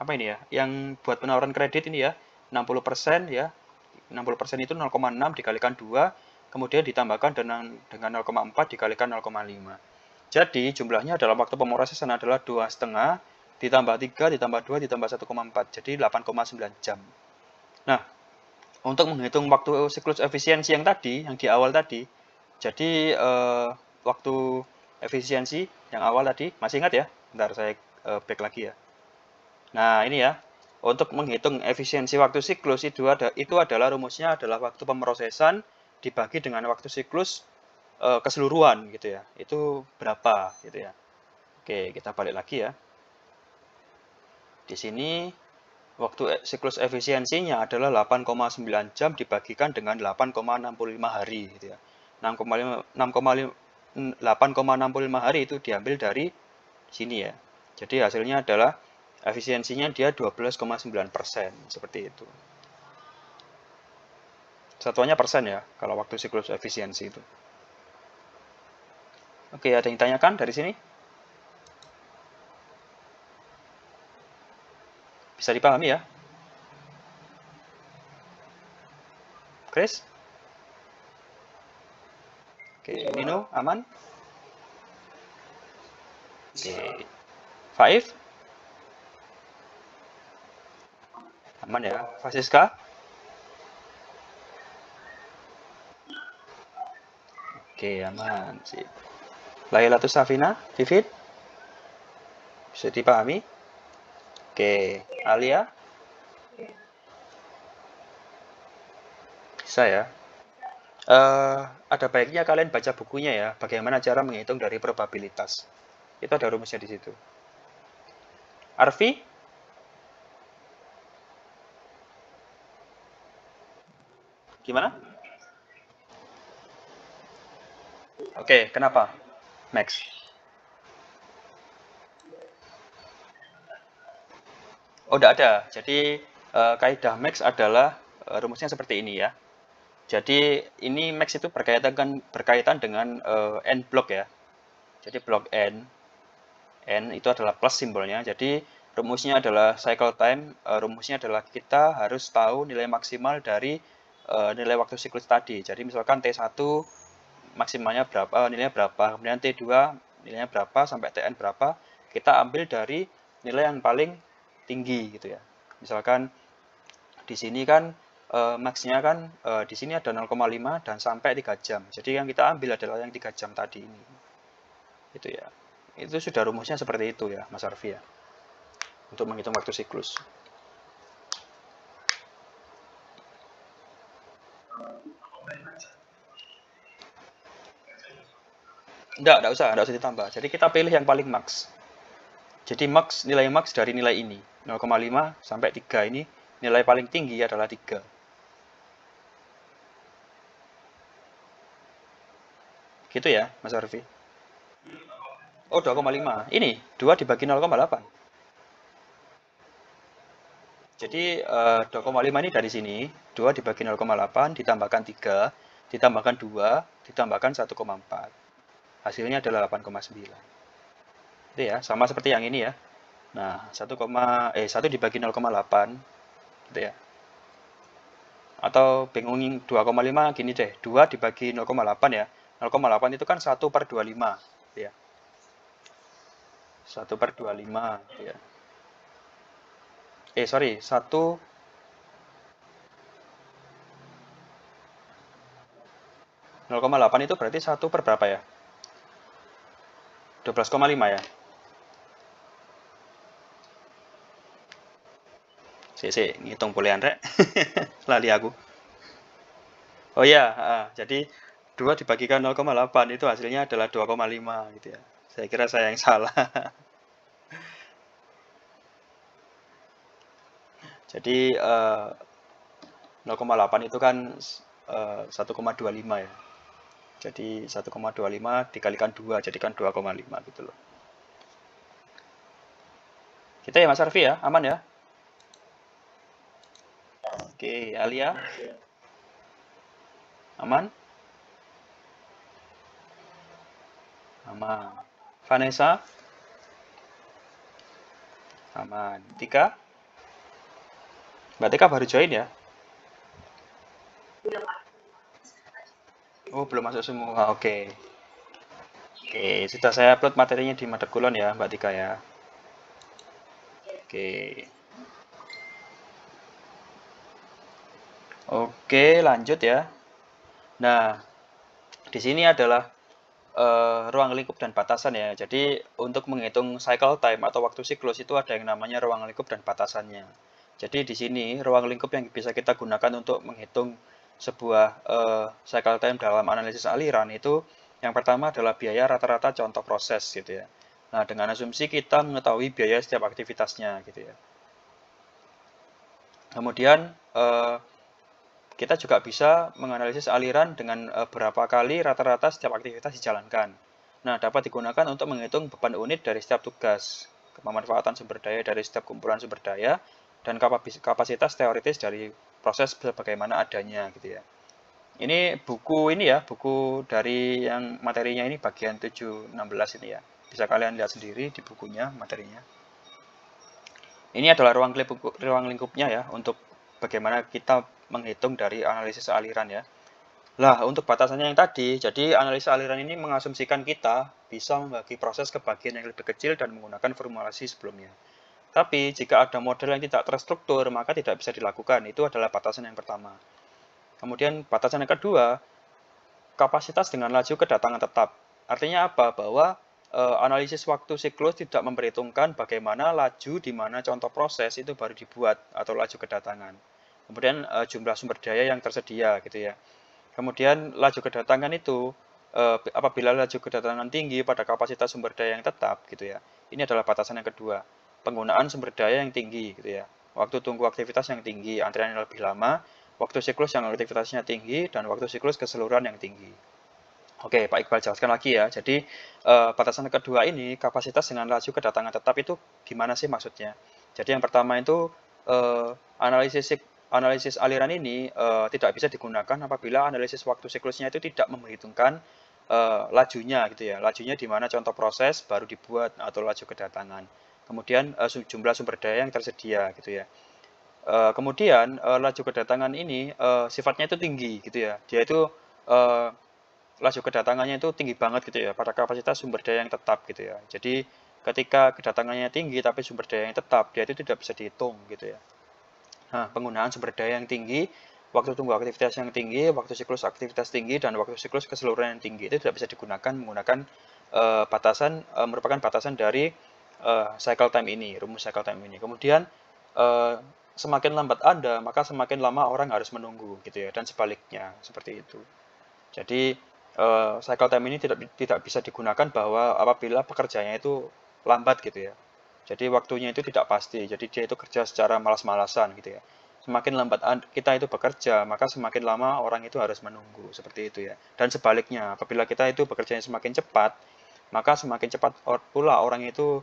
apa ini ya? Yang buat penawaran kredit ini ya, 60% ya. 60% itu 0,6 dikalikan 2, kemudian ditambahkan dengan 0,4 dikalikan 0,5. Jadi jumlahnya dalam waktu pemrosesan adalah 2,5 ditambah 3, ditambah 2, ditambah 1,4. Jadi 8,9 jam. Nah, untuk menghitung waktu siklus efisiensi yang tadi, yang di awal tadi, jadi waktu efisiensi yang awal tadi, masih ingat ya? Bentar, saya back lagi ya. Nah, ini ya. Untuk menghitung efisiensi waktu siklus itu adalah rumusnya adalah waktu pemrosesan dibagi dengan waktu siklus keseluruhan gitu ya. Itu berapa gitu ya. Oke, kita balik lagi ya. Di sini waktu siklus efisiensinya adalah 8,9 jam dibagikan dengan 8,65 hari gitu ya. 8,65 hari itu diambil dari sini ya. Jadi hasilnya adalah efisiensinya dia 12,9%, seperti itu. Satuannya persen ya, kalau waktu siklus efisiensi itu. Oke, ada yang tanyakan dari sini? Bisa dipahami ya? Chris? Oke, Nino, aman? Oke. Five? Aman ya? Francisca? Oke, aman. Sip. Lailatus Safina? Vivit? Bisa dipahami? Oke, Alia? Bisa ya? Ada baiknya kalian baca bukunya ya, bagaimana cara menghitung dari probabilitas. Itu ada rumusnya di situ. Arfi? Gimana? Oke, kenapa? Max. Oh, tidak ada. Jadi, kaidah Max adalah rumusnya seperti ini ya. Jadi, ini Max itu berkaitan dengan N blok ya. Jadi, blok N itu adalah plus simbolnya. Jadi, rumusnya adalah cycle time. Rumusnya adalah kita harus tahu nilai maksimal dari nilai waktu siklus tadi. Jadi, misalkan T1 maksimalnya berapa, nilainya berapa, kemudian T2 nilainya berapa, sampai Tn berapa, kita ambil dari nilai yang paling tinggi gitu ya. Misalkan di sini kan max-nya kan di sini ada 0,5 dan sampai 3 jam. Jadi yang kita ambil adalah yang 3 jam tadi ini. Itu ya. Itu sudah rumusnya seperti itu ya, Mas Arfi ya. Untuk menghitung waktu siklus. Enggak usah ditambah. Jadi kita pilih yang paling max. Jadi nilai max dari nilai ini 0,5 sampai 3 ini nilai paling tinggi adalah 3. Gitu ya, Mas Arfi. Oh, 2,5. Ini 2 dibagi 0,8. Jadi 2,5 ini dari sini, 2 dibagi 0,8 ditambahkan 3, ditambahkan 2, ditambahkan 1,4. Hasilnya adalah 8,9. Itu ya, sama seperti yang ini ya. Nah, 1 dibagi 0,8 gitu ya. Atau bingungin 2,5 gini deh, 2 dibagi 0,8 ya. 0,8 itu kan 1 per 25 gitu ya. 1 per 25 gitu ya. 1 0,8 itu berarti 1 per berapa ya? 12,5 ya? Ngitung bolehan rek. Lali aku. Oh iya, jadi 2 dibagikan 0,8 itu hasilnya adalah 2,5 gitu ya. Saya kira saya yang salah. Jadi 0,8 itu kan 1,25 ya. Jadi 1,25 dikalikan 2 jadikan 2,5 gitu loh. Kita ya Mas Arfi ya, aman ya? Oke, Alia. Aman? Aman. Vanessa? Aman. Tika? Mbak Tika baru join ya? Oh, belum masuk semua. Oke. Oke, sudah saya upload materinya di Madakulon ya, Mbak Tika ya. Oke. Oke, lanjut ya. Nah, di sini adalah ruang lingkup dan batasan ya. Jadi untuk menghitung cycle time atau waktu siklus itu ada yang namanya ruang lingkup dan batasannya. Jadi di sini ruang lingkup yang bisa kita gunakan untuk menghitung sebuah cycle time dalam analisis aliran itu yang pertama adalah biaya rata-rata contoh proses gitu ya. Nah, dengan asumsi kita mengetahui biaya setiap aktivitasnya gitu ya. Kemudian kita juga bisa menganalisis aliran dengan berapa kali rata-rata setiap aktivitas dijalankan. Nah, dapat digunakan untuk menghitung beban unit dari setiap tugas, pemanfaatan sumber daya dari setiap kumpulan sumber daya, dan kapasitas teoritis dari proses sebagaimana adanya gitu ya. Ini buku ini ya, buku dari yang materinya ini bagian 716 ini ya. Bisa kalian lihat sendiri di bukunya materinya. Ini adalah ruang lingkupnya ya untuk bagaimana kita menghitung dari analisis aliran ya. Lah, untuk batasannya yang tadi, jadi analisa aliran ini mengasumsikan kita bisa membagi proses ke bagian yang lebih kecil dan menggunakan formulasi sebelumnya. Tapi, jika ada model yang tidak terstruktur, maka tidak bisa dilakukan. Itu adalah batasan yang pertama. Kemudian, batasan yang kedua, kapasitas dengan laju kedatangan tetap. Artinya apa? Bahwa analisis waktu siklus tidak memperhitungkan bagaimana laju di mana contoh proses itu baru dibuat atau laju kedatangan. Kemudian jumlah sumber daya yang tersedia gitu ya. Kemudian laju kedatangan itu apabila laju kedatangan tinggi pada kapasitas sumber daya yang tetap gitu ya. Ini adalah batasan yang kedua. Penggunaan sumber daya yang tinggi gitu ya. Waktu tunggu aktivitas yang tinggi, antrian yang lebih lama, waktu siklus yang aktivitasnya tinggi, dan waktu siklus keseluruhan yang tinggi. Oke, Pak Iqbal jelaskan lagi ya. Jadi batasan kedua ini kapasitas dengan laju kedatangan tetap itu gimana sih maksudnya? Jadi yang pertama itu analisis aliran ini tidak bisa digunakan apabila analisis waktu siklusnya itu tidak memperhitungkan lajunya gitu ya. Lajunya di mana contoh proses baru dibuat atau laju kedatangan. Kemudian jumlah sumber daya yang tersedia gitu ya. Kemudian laju kedatangan ini sifatnya itu tinggi gitu ya. Dia itu laju kedatangannya itu tinggi banget gitu ya pada kapasitas sumber daya yang tetap gitu ya. Jadi ketika kedatangannya tinggi tapi sumber daya yang tetap, dia itu tidak bisa dihitung gitu ya. Nah, penggunaan sumber daya yang tinggi, waktu tunggu aktivitas yang tinggi, waktu siklus aktivitas tinggi, dan waktu siklus keseluruhan yang tinggi itu tidak bisa digunakan menggunakan merupakan batasan dari cycle time ini, rumus cycle time ini. Kemudian semakin lambat Anda, maka semakin lama orang harus menunggu gitu ya, dan sebaliknya seperti itu. Jadi cycle time ini tidak bisa digunakan bahwa apabila pekerjaannya itu lambat gitu ya. Jadi waktunya itu tidak pasti. Jadi dia itu kerja secara malas-malasan gitu ya. Semakin lambat kita itu bekerja, maka semakin lama orang itu harus menunggu seperti itu ya. Dan sebaliknya, apabila kita itu bekerjanya semakin cepat, maka semakin cepat pula orang itu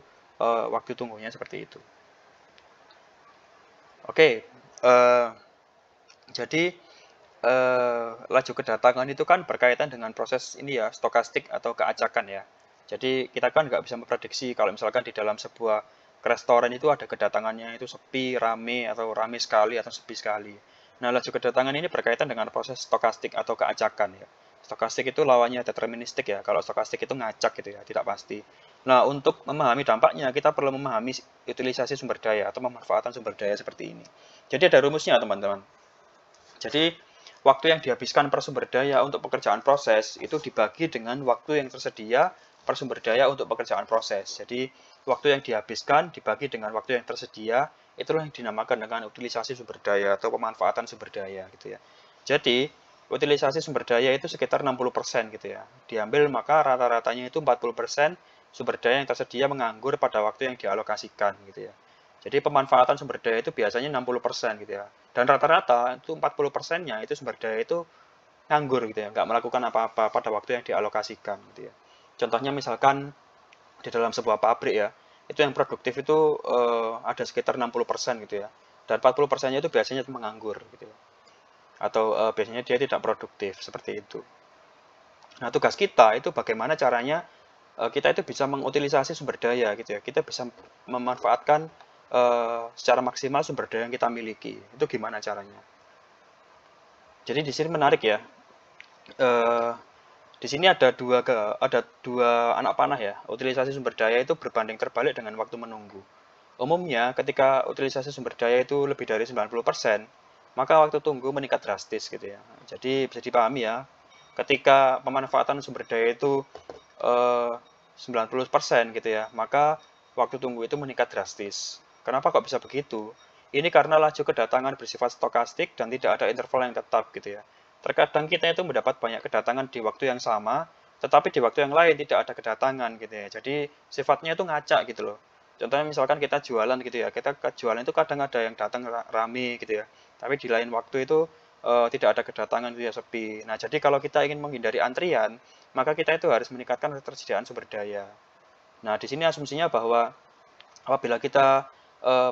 waktu tunggunya seperti itu. Oke, jadi laju kedatangan itu kan berkaitan dengan proses ini ya, stokastik atau keacakan ya. Jadi kita kan nggak bisa memprediksi kalau misalkan di dalam sebuah restoran itu ada kedatangannya itu sepi, rame, atau rame sekali, atau sepi sekali. Nah, laju kedatangan ini berkaitan dengan proses stokastik atau keacakan ya. Stokastik itu lawannya deterministik ya. Kalau stokastik itu ngacak gitu ya, tidak pasti. Nah, untuk memahami dampaknya, kita perlu memahami utilisasi sumber daya atau pemanfaatan sumber daya seperti ini. Jadi ada rumusnya teman-teman. Jadi waktu yang dihabiskan per sumber daya untuk pekerjaan proses itu dibagi dengan waktu yang tersedia per sumber daya untuk pekerjaan proses. Jadi waktu yang dihabiskan dibagi dengan waktu yang tersedia, itulah yang dinamakan dengan utilisasi sumber daya atau pemanfaatan sumber daya gitu ya. Jadi utilisasi sumber daya itu sekitar 60% gitu ya. Diambil maka rata-ratanya itu 40% sumber daya yang tersedia menganggur pada waktu yang dialokasikan gitu ya. Jadi pemanfaatan sumber daya itu biasanya 60% gitu ya. Dan rata-rata itu 40%-nya itu sumber daya itu nganggur gitu ya, nggak melakukan apa-apa pada waktu yang dialokasikan gitu ya. Contohnya misalkan di dalam sebuah pabrik ya, itu yang produktif itu ada sekitar 60% gitu ya. Dan 40%-nya itu biasanya menganggur gitu ya. Atau biasanya dia tidak produktif seperti itu. Nah, tugas kita itu bagaimana caranya kita itu bisa mengutilisasi sumber daya gitu ya. Kita bisa memanfaatkan secara maksimal sumber daya yang kita miliki. Itu gimana caranya? Jadi di sini menarik ya. Di sini ada dua anak panah ya. Utilisasi sumber daya itu berbanding terbalik dengan waktu menunggu. Umumnya ketika utilisasi sumber daya itu lebih dari 90%, maka waktu tunggu meningkat drastis gitu ya. Jadi bisa dipahami ya, ketika pemanfaatan sumber daya itu 90% gitu ya, maka waktu tunggu itu meningkat drastis. Kenapa kok bisa begitu? Ini karena laju kedatangan bersifat stokastik dan tidak ada interval yang tetap gitu ya. Terkadang kita itu mendapat banyak kedatangan di waktu yang sama, tetapi di waktu yang lain tidak ada kedatangan gitu ya. Jadi sifatnya itu ngacak gitu loh. Contohnya misalkan kita jualan gitu ya, kita jualan itu kadang ada yang datang rame gitu ya. Tapi di lain waktu itu tidak ada kedatangan itu ya sepi. Nah, jadi kalau kita ingin menghindari antrian, maka kita itu harus meningkatkan ketersediaan sumber daya. Nah, di sini asumsinya bahwa apabila kita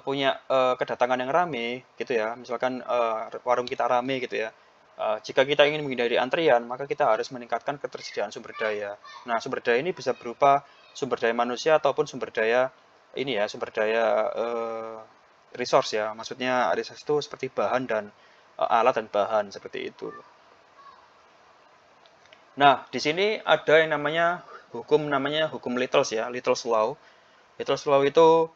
punya kedatangan yang rame gitu ya, misalkan warung kita rame gitu ya, jika kita ingin menghindari antrian, maka kita harus meningkatkan ketersediaan sumber daya. Nah, sumber daya ini bisa berupa sumber daya manusia ataupun sumber daya ini ya, sumber daya resource ya. Maksudnya resource itu seperti bahan dan alat dan bahan seperti itu. Nah, di sini ada yang namanya hukum Little's ya, Little's Law. Little's Law itu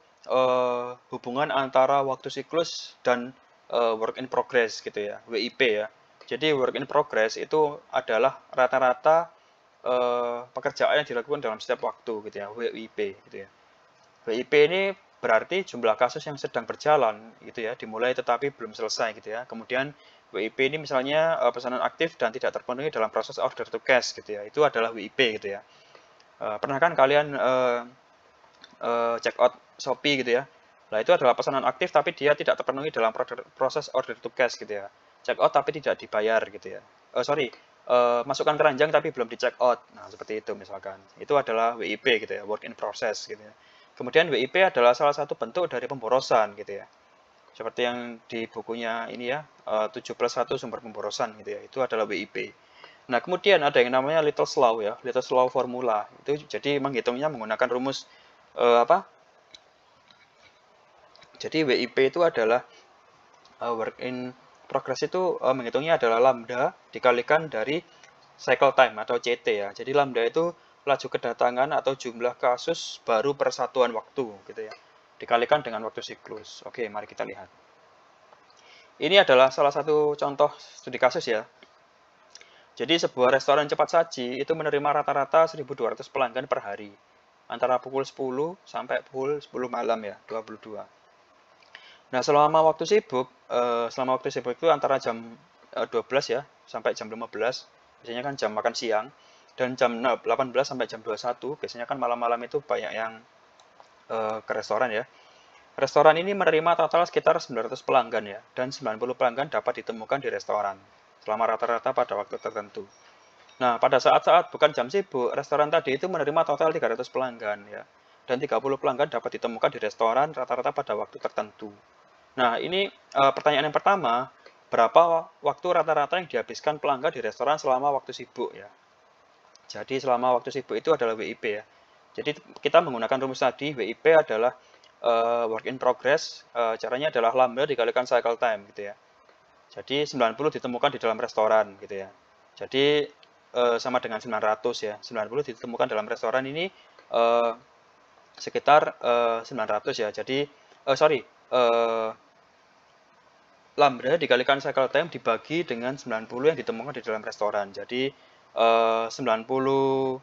hubungan antara waktu siklus dan work in progress gitu ya, WIP ya. Jadi work in progress itu adalah rata-rata pekerjaan yang dilakukan dalam setiap waktu gitu ya, WIP gitu ya. WIP ini berarti jumlah kasus yang sedang berjalan gitu ya, dimulai tetapi belum selesai gitu ya. Kemudian WIP ini misalnya pesanan aktif dan tidak terpenuhi dalam proses order to cash gitu ya. Itu adalah WIP gitu ya. Pernah kan kalian check out Shopee gitu ya. Nah, itu adalah pesanan aktif tapi dia tidak terpenuhi dalam proses order to cash gitu ya. Check out tapi tidak dibayar gitu ya. Masukkan keranjang tapi belum di check out. Nah, seperti itu misalkan. Itu adalah WIP gitu ya, work in process gitu ya. Kemudian WIP adalah salah satu bentuk dari pemborosan gitu ya. Seperti yang di bukunya ini ya, 7+1 sumber pemborosan gitu ya. Itu adalah WIP. Nah, kemudian ada yang namanya Little's Law ya, Little's Law formula. Itu jadi menghitungnya menggunakan rumus apa? Jadi WIP itu adalah work in progress itu menghitungnya adalah lambda dikalikan dari cycle time atau CT ya. Jadi lambda itu laju kedatangan atau jumlah kasus baru per satuan waktu gitu ya. Dikalikan dengan waktu siklus. Oke, mari kita lihat. Ini adalah salah satu contoh studi kasus ya. Jadi sebuah restoran cepat saji itu menerima rata-rata 1.200 pelanggan per hari. Antara pukul 10 sampai pukul 10 malam ya, 22. Nah, selama waktu sibuk itu antara jam 12 ya sampai jam 15, biasanya kan jam makan siang, dan jam 18 sampai jam 21, biasanya kan malam-malam itu banyak yang ke restoran ya. Restoran ini menerima total sekitar 900 pelanggan ya, dan 90 pelanggan dapat ditemukan di restoran selama rata-rata pada waktu tertentu. Nah, pada saat-saat bukan jam sibuk, restoran tadi itu menerima total 300 pelanggan ya, dan 30 pelanggan dapat ditemukan di restoran rata-rata pada waktu tertentu. Nah, ini pertanyaan yang pertama, berapa waktu rata-rata yang dihabiskan pelanggan di restoran selama waktu sibuk ya? Jadi selama waktu sibuk itu adalah WIP ya. Jadi kita menggunakan rumus tadi, WIP adalah work in progress, caranya adalah lambda dikalikan cycle time gitu ya. Jadi 90 ditemukan di dalam restoran gitu ya. Jadi sama dengan 900 ya. 90 ditemukan dalam restoran ini sekitar 900 ya. Jadi lambda dikalikan cycle time dibagi dengan 90 yang ditemukan di dalam restoran. Jadi 900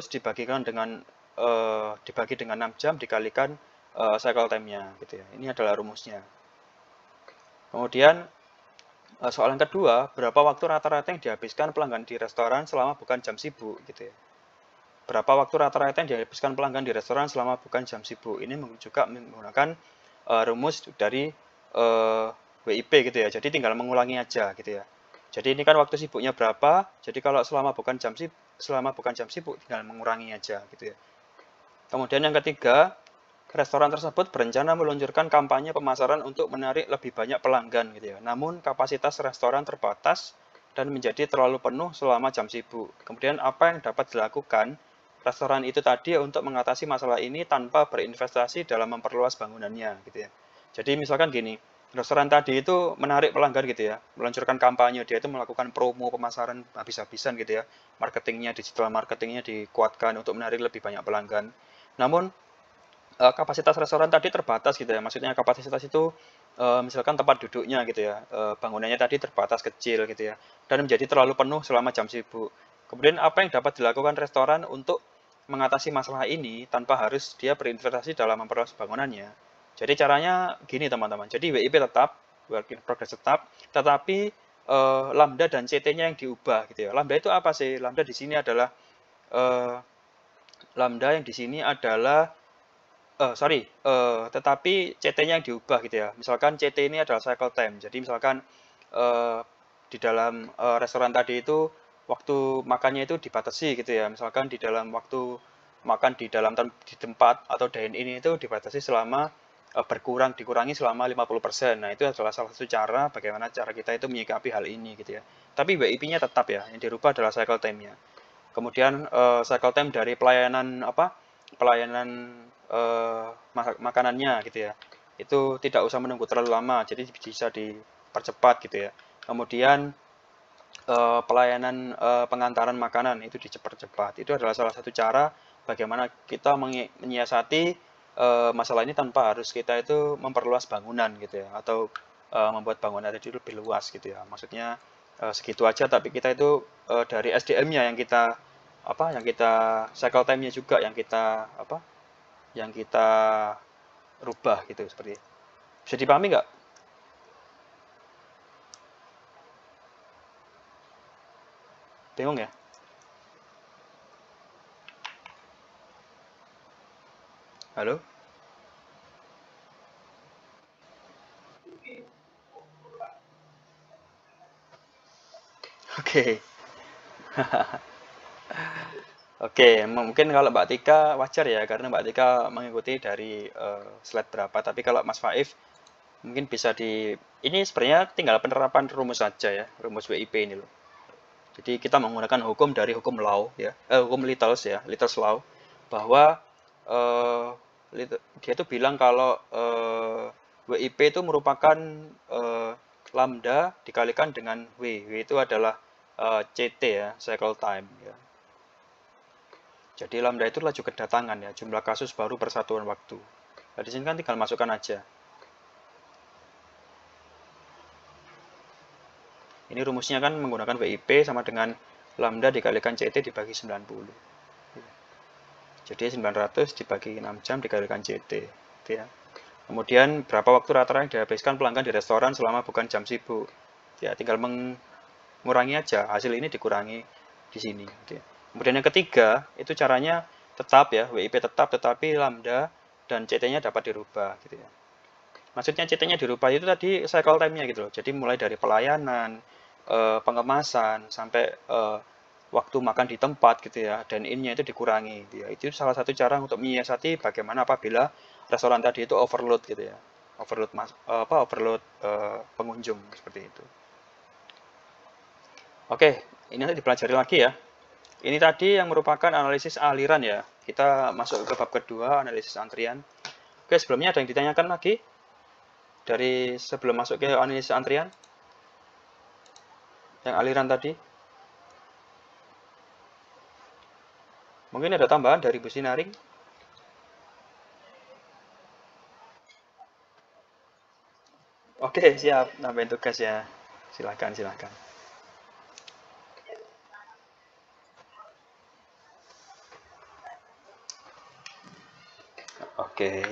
dibagikan dengan dibagi dengan 6 jam dikalikan cycle time-nya gitu ya. Ini adalah rumusnya. Kemudian soal yang kedua, berapa waktu rata-rata yang dihabiskan pelanggan di restoran selama bukan jam sibuk gitu ya. Berapa waktu rata-rata yang dihabiskan pelanggan di restoran selama bukan jam sibuk. Ini juga menggunakan rumus dari WIP gitu ya. Jadi tinggal mengulangi aja gitu ya. Jadi ini kan waktu sibuknya berapa. Jadi kalau selama bukan jam sibuk tinggal mengurangi aja gitu ya. Kemudian yang ketiga, restoran tersebut berencana meluncurkan kampanye pemasaran untuk menarik lebih banyak pelanggan gitu ya. Namun kapasitas restoran terbatas dan menjadi terlalu penuh selama jam sibuk. Kemudian apa yang dapat dilakukan restoran itu tadi untuk mengatasi masalah ini tanpa berinvestasi dalam memperluas bangunannya gitu ya. Jadi misalkan gini, restoran tadi itu menarik pelanggan gitu ya, meluncurkan kampanye, dia itu melakukan promo pemasaran habis-habisan gitu ya, digital marketingnya dikuatkan untuk menarik lebih banyak pelanggan. Namun kapasitas restoran tadi terbatas gitu ya. Maksudnya kapasitas itu misalkan tempat duduknya gitu ya, bangunannya tadi terbatas kecil gitu ya, dan menjadi terlalu penuh selama jam sibuk. Kemudian apa yang dapat dilakukan restoran untuk mengatasi masalah ini tanpa harus dia berinvestasi dalam memperluas bangunannya. Jadi caranya gini teman-teman. Jadi WIP tetap, work in progress tetap, tetapi lambda dan CT-nya yang diubah gitu ya. Lambda itu apa sih? Lambda di sini adalah eh, lambda yang di sini adalah tetapi CT-nya yang diubah gitu ya. Misalkan CT ini adalah cycle time. Jadi misalkan eh, di dalam restoran tadi itu waktu makannya itu dibatasi gitu ya. Misalkan di dalam waktu makan di dalam di tempat atau dine-in itu dibatasi selama dikurangi selama 50%. Nah, itu adalah salah satu cara bagaimana cara kita itu menyikapi hal ini gitu ya. Tapi WIP-nya tetap ya, yang dirubah adalah cycle time-nya. Kemudian cycle time dari pelayanan apa? Pelayanan makanannya gitu ya. Itu tidak usah menunggu terlalu lama, jadi bisa dipercepat gitu ya. Kemudian pelayanan pengantaran makanan itu dicepat-cepat. Itu adalah salah satu cara bagaimana kita menyiasati masalah ini tanpa harus kita itu memperluas bangunan gitu ya, atau membuat bangunan itu lebih luas gitu ya. Maksudnya segitu aja, tapi kita itu dari SDM-nya yang kita cycle time-nya juga yang kita rubah gitu seperti itu. Bisa dipahami nggak? Bingung ya? Halo? Oke. Oke, mungkin kalau Mbak Tika wajar ya, karena Mbak Tika mengikuti dari slide berapa. Tapi kalau Mas Faif mungkin bisa ini sebenarnya tinggal penerapan rumus saja ya, rumus WIP ini loh. Jadi kita menggunakan hukum dari hukum law ya, hukum Little's ya, Little's law, bahwa eh, dia itu bilang kalau WIP itu merupakan eh, lambda dikalikan dengan W. W itu adalah CT ya, cycle time ya. Jadi lambda itu laju kedatangan ya, jumlah kasus baru per satuan waktu. Nah, di sini kan tinggal masukkan aja. Ini rumusnya kan menggunakan WIP sama dengan lambda dikalikan CT dibagi 90. Jadi 900 dibagi 6 jam dikalikan CT. Gitu ya. Kemudian berapa waktu rata-rata yang dihabiskan pelanggan di restoran selama bukan jam sibuk. Ya tinggal mengurangi aja, hasil ini dikurangi di sini. Gitu ya. Kemudian yang ketiga, itu caranya tetap ya, WIP tetap, tetapi lambda dan CT-nya dapat dirubah. Gitu ya. Maksudnya CT-nya dirubah itu tadi cycle time-nya gitu loh. Jadi mulai dari pelayanan, pengemasan, sampai waktu makan di tempat gitu ya, dan in-nya itu dikurangi gitu ya. Itu salah satu cara untuk menyiasati bagaimana apabila restoran tadi itu overload gitu ya. Overload pengunjung seperti itu. Oke, ini nanti dipelajari lagi ya. Ini tadi yang merupakan analisis aliran ya. Kita masuk ke bab kedua, analisis antrian. Oke, sebelumnya ada yang ditanyakan lagi dari sebelum masuk ke analisis antrian? Yang aliran tadi? Mungkin ada tambahan dari Bu Sinaring? Oke, siap. Nambahin tugas ya. Silakan, silakan. Oke.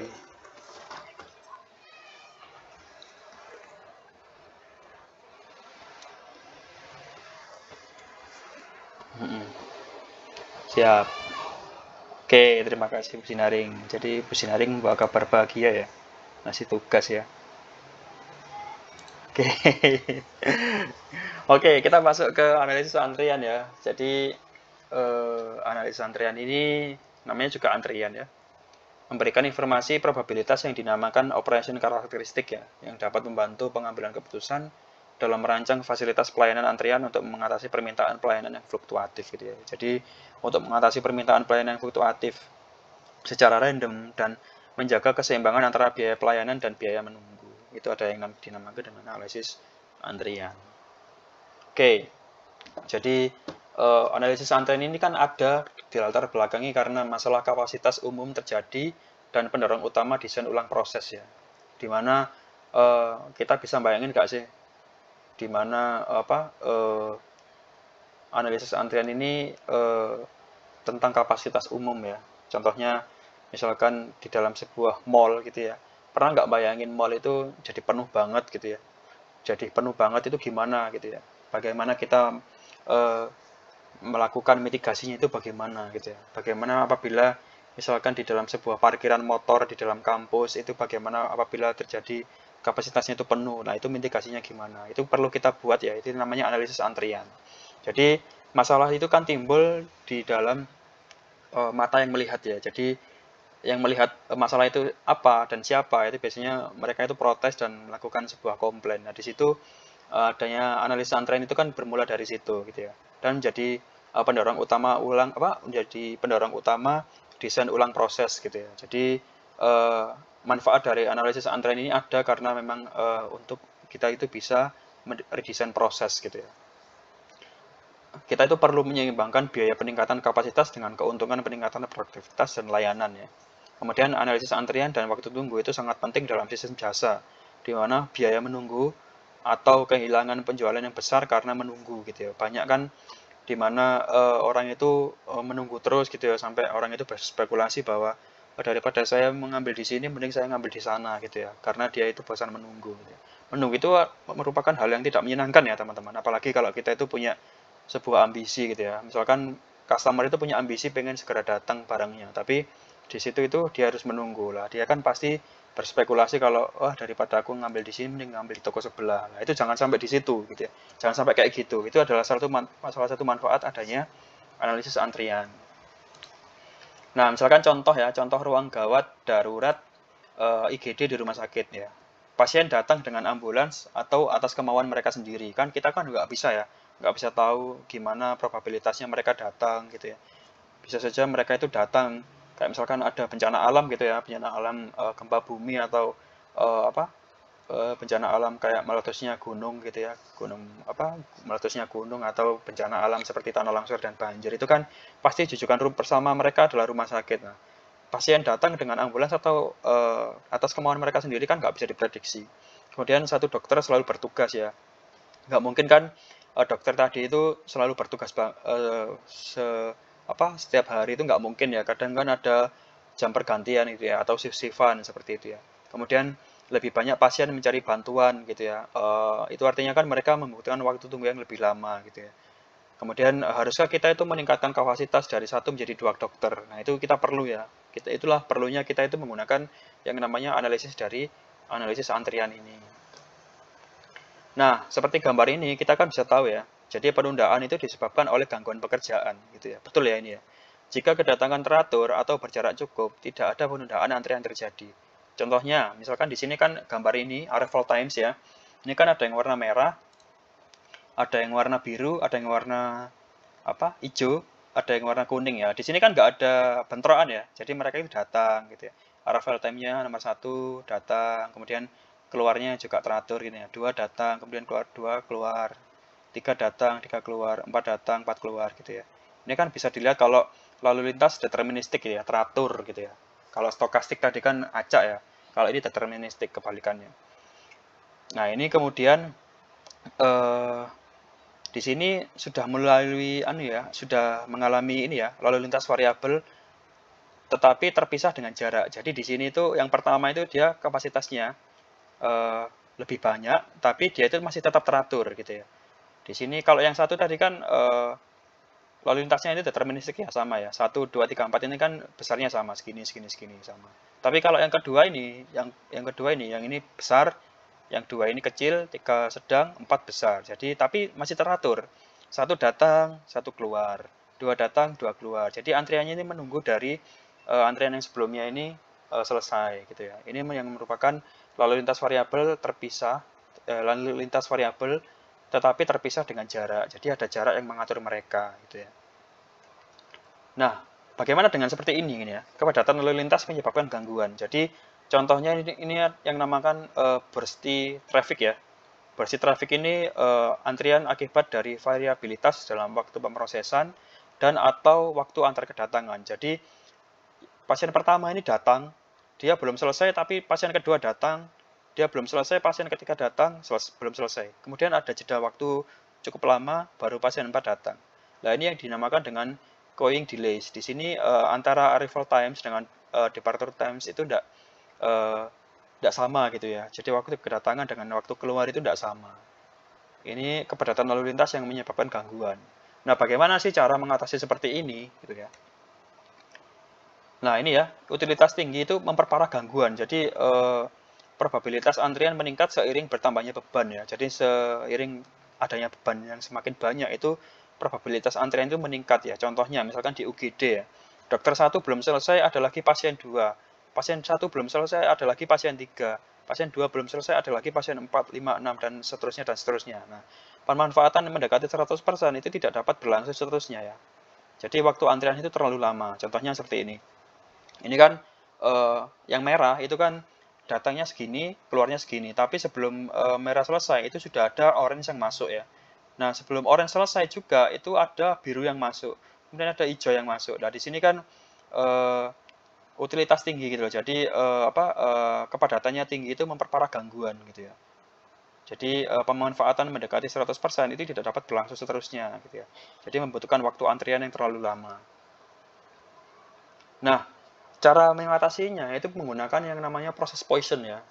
Mm-mm. Siap. Oke, terima kasih Bu Sinaring. Jadi Bu Sinaring bawa kabar bahagia ya. Ngasih tugas ya. Oke. Oke, kita masuk ke analisis antrian ya. Jadi analisis antrian ini namanya juga antrian ya. Memberikan informasi probabilitas yang dinamakan operation karakteristik ya, yang dapat membantu pengambilan keputusan dalam merancang fasilitas pelayanan antrian untuk mengatasi permintaan pelayanan yang fluktuatif gitu ya. Jadi untuk mengatasi permintaan pelayanan yang fluktuatif secara random dan menjaga keseimbangan antara biaya pelayanan dan biaya menunggu. Itu ada yang dinamakan dengan analisis antrian. Oke, jadi analisis antrian ini kan ada di latar belakangi karena masalah kapasitas umum terjadi dan pendorong utama desain ulang proses ya. Dimana kita bisa bayangin nggak sih, dimana analisis antrian ini tentang kapasitas umum ya. Contohnya misalkan di dalam sebuah mall gitu ya. Pernah nggak bayangin mall itu jadi penuh banget gitu ya. Jadi penuh banget itu gimana gitu ya. Bagaimana kita melakukan mitigasinya itu bagaimana gitu ya. Bagaimana apabila misalkan di dalam sebuah parkiran motor di dalam kampus itu bagaimana apabila terjadi kapasitasnya itu penuh. Nah, itu mitigasinya gimana? Itu perlu kita buat ya. Itu namanya analisis antrian. Jadi masalah itu kan timbul di dalam mata yang melihat ya. Jadi yang melihat masalah itu apa dan siapa itu biasanya mereka itu protes dan melakukan sebuah komplain. Nah, di situ adanya analisa antrian itu kan bermula dari situ gitu ya. Dan menjadi pendorong utama menjadi pendorong utama desain ulang proses gitu ya. Jadi manfaat dari analisis antrian ini ada karena memang untuk kita itu bisa redesign proses gitu ya. Kita itu perlu menyeimbangkan biaya peningkatan kapasitas dengan keuntungan peningkatan produktivitas dan layanan ya. Kemudian analisis antrian dan waktu tunggu itu sangat penting dalam sistem jasa, di mana biaya menunggu atau kehilangan penjualan yang besar karena menunggu gitu ya. Banyak kan di mana orang itu menunggu terus gitu ya, sampai orang itu berspekulasi bahwa daripada saya mengambil di sini mending saya ngambil di sana gitu ya, karena dia itu bosan menunggu gitu ya. Menunggu itu merupakan hal yang tidak menyenangkan ya teman-teman, apalagi kalau kita itu punya sebuah ambisi gitu ya. Misalkan customer itu punya ambisi pengen segera datang barangnya, tapi di situ itu dia harus menunggu lah. Dia kan pasti berspekulasi kalau wah daripada aku ngambil di sini mending ngambil di toko sebelah. Nah, itu jangan sampai di situ gitu ya. Jangan sampai kayak gitu. Itu adalah salah satu manfaat adanya analisis antrian. Nah, misalkan contoh ruang gawat darurat IGD di rumah sakit ya. Pasien datang dengan ambulans atau atas kemauan mereka sendiri. Kan kita kan nggak bisa ya, nggak bisa tahu gimana probabilitasnya mereka datang gitu ya. Bisa saja mereka itu datang kayak misalkan ada bencana alam gitu ya, bencana alam gempa bumi atau bencana alam kayak meletusnya gunung gitu ya, meletusnya gunung atau bencana alam seperti tanah longsor dan banjir itu kan pasti jujukan bersama mereka adalah rumah sakit. Nah, pasien datang dengan ambulans atau atas kemauan mereka sendiri kan nggak bisa diprediksi. Kemudian satu dokter selalu bertugas ya, nggak mungkin kan dokter tadi itu selalu bertugas setiap hari itu nggak mungkin ya. Kadang kan ada jam pergantian gitu ya, atau shift-shiftan seperti itu ya. Kemudian lebih banyak pasien mencari bantuan gitu ya. Itu artinya kan mereka membutuhkan waktu tunggu yang lebih lama gitu ya. Kemudian haruskah kita itu meningkatkan kapasitas dari satu menjadi dua dokter. Nah, itu kita perlu ya. Itulah perlunya kita itu menggunakan yang namanya analisis antrian ini. Nah, seperti gambar ini kita kan bisa tahu ya. Jadi penundaan itu disebabkan oleh gangguan pekerjaan gitu ya. Betul ya ini ya. Jika kedatangan teratur atau berjarak cukup, tidak ada penundaan antrian terjadi. Contohnya, misalkan di sini kan gambar ini arrival times ya. Ini kan ada yang warna merah, ada yang warna biru, ada yang warna hijau, ada yang warna kuning ya. Di sini kan nggak ada bentrokan ya. Jadi mereka itu datang gitu ya. Arrival time-nya nomor 1 datang, kemudian keluarnya juga teratur gitu ya. 2 datang, kemudian keluar 2 keluar. 3 datang, 3 keluar, 4 datang, 4 keluar gitu ya. Ini kan bisa dilihat kalau lalu lintas deterministik ya, teratur gitu ya. Kalau stokastik tadi kan acak ya. Kalau ini deterministik kebalikannya. Nah, ini kemudian di sini sudah sudah mengalami ini ya, lalu lintas variabel tetapi terpisah dengan jarak. Jadi di sini itu yang pertama itu dia kapasitasnya lebih banyak, tapi dia itu masih tetap teratur gitu ya. Di sini kalau yang satu tadi kan lalu lintasnya ini deterministik ya, sama ya. 1, 2, 3, 4 ini kan besarnya sama, segini sama. Tapi kalau yang kedua ini, yang ini besar, yang 2 ini kecil, 3 sedang, 4 besar. Jadi tapi masih teratur. 1 datang, 1 keluar. 2 datang, 2 keluar. Jadi antriannya ini menunggu dari antrian yang sebelumnya ini selesai gitu ya. Ini yang merupakan lalu lintas variabel terpisah, lalu lintas variabel tetapi terpisah dengan jarak. Jadi ada jarak yang mengatur mereka gitu ya. Nah, bagaimana dengan seperti ini ya? Kepadatan lalu lintas menyebabkan gangguan. Jadi contohnya ini yang namakan bursty traffic ya. Bursty traffic ini antrian akibat dari variabilitas dalam waktu pemrosesan dan atau waktu antar kedatangan. Jadi pasien pertama ini datang dia belum selesai tapi pasien kedua datang, dia belum selesai, pasien ketiga datang, belum selesai. Kemudian ada jeda waktu cukup lama, baru pasien 4 datang. Nah, ini yang dinamakan dengan going delays. Di sini antara arrival times dengan departure times itu tidak sama gitu ya. Jadi waktu kedatangan dengan waktu keluar itu tidak sama. Ini kepadatan lalu lintas yang menyebabkan gangguan. Nah, bagaimana sih cara mengatasi seperti ini gitu ya? Nah, ini ya, utilitas tinggi itu memperparah gangguan. Jadi probabilitas antrian meningkat seiring bertambahnya beban ya. Jadi seiring adanya beban yang semakin banyak itu probabilitas antrian itu meningkat ya. Contohnya misalkan di UGD ya. Dokter 1 belum selesai, ada lagi pasien 2. Pasien 1 belum selesai, ada lagi pasien 3. Pasien 2 belum selesai, ada lagi pasien 4, 5, 6 dan seterusnya dan seterusnya. Nah, pemanfaatan mendekati 100% itu tidak dapat berlangsung seterusnya ya. Jadi waktu antrian itu terlalu lama. Contohnya seperti ini. Ini kan yang merah itu kan datangnya segini, keluarnya segini. Tapi sebelum merah selesai itu sudah ada orange yang masuk ya. Nah, sebelum orange selesai juga itu ada biru yang masuk. Kemudian ada hijau yang masuk. Nah, di sini kan utilitas tinggi gitu loh. Jadi kepadatannya tinggi itu memperparah gangguan gitu ya. Jadi pemanfaatan mendekati 100% itu tidak dapat berlangsung seterusnya gitu ya. Jadi membutuhkan waktu antrian yang terlalu lama. Nah, cara mengatasinya itu menggunakan yang namanya proses Poisson ya.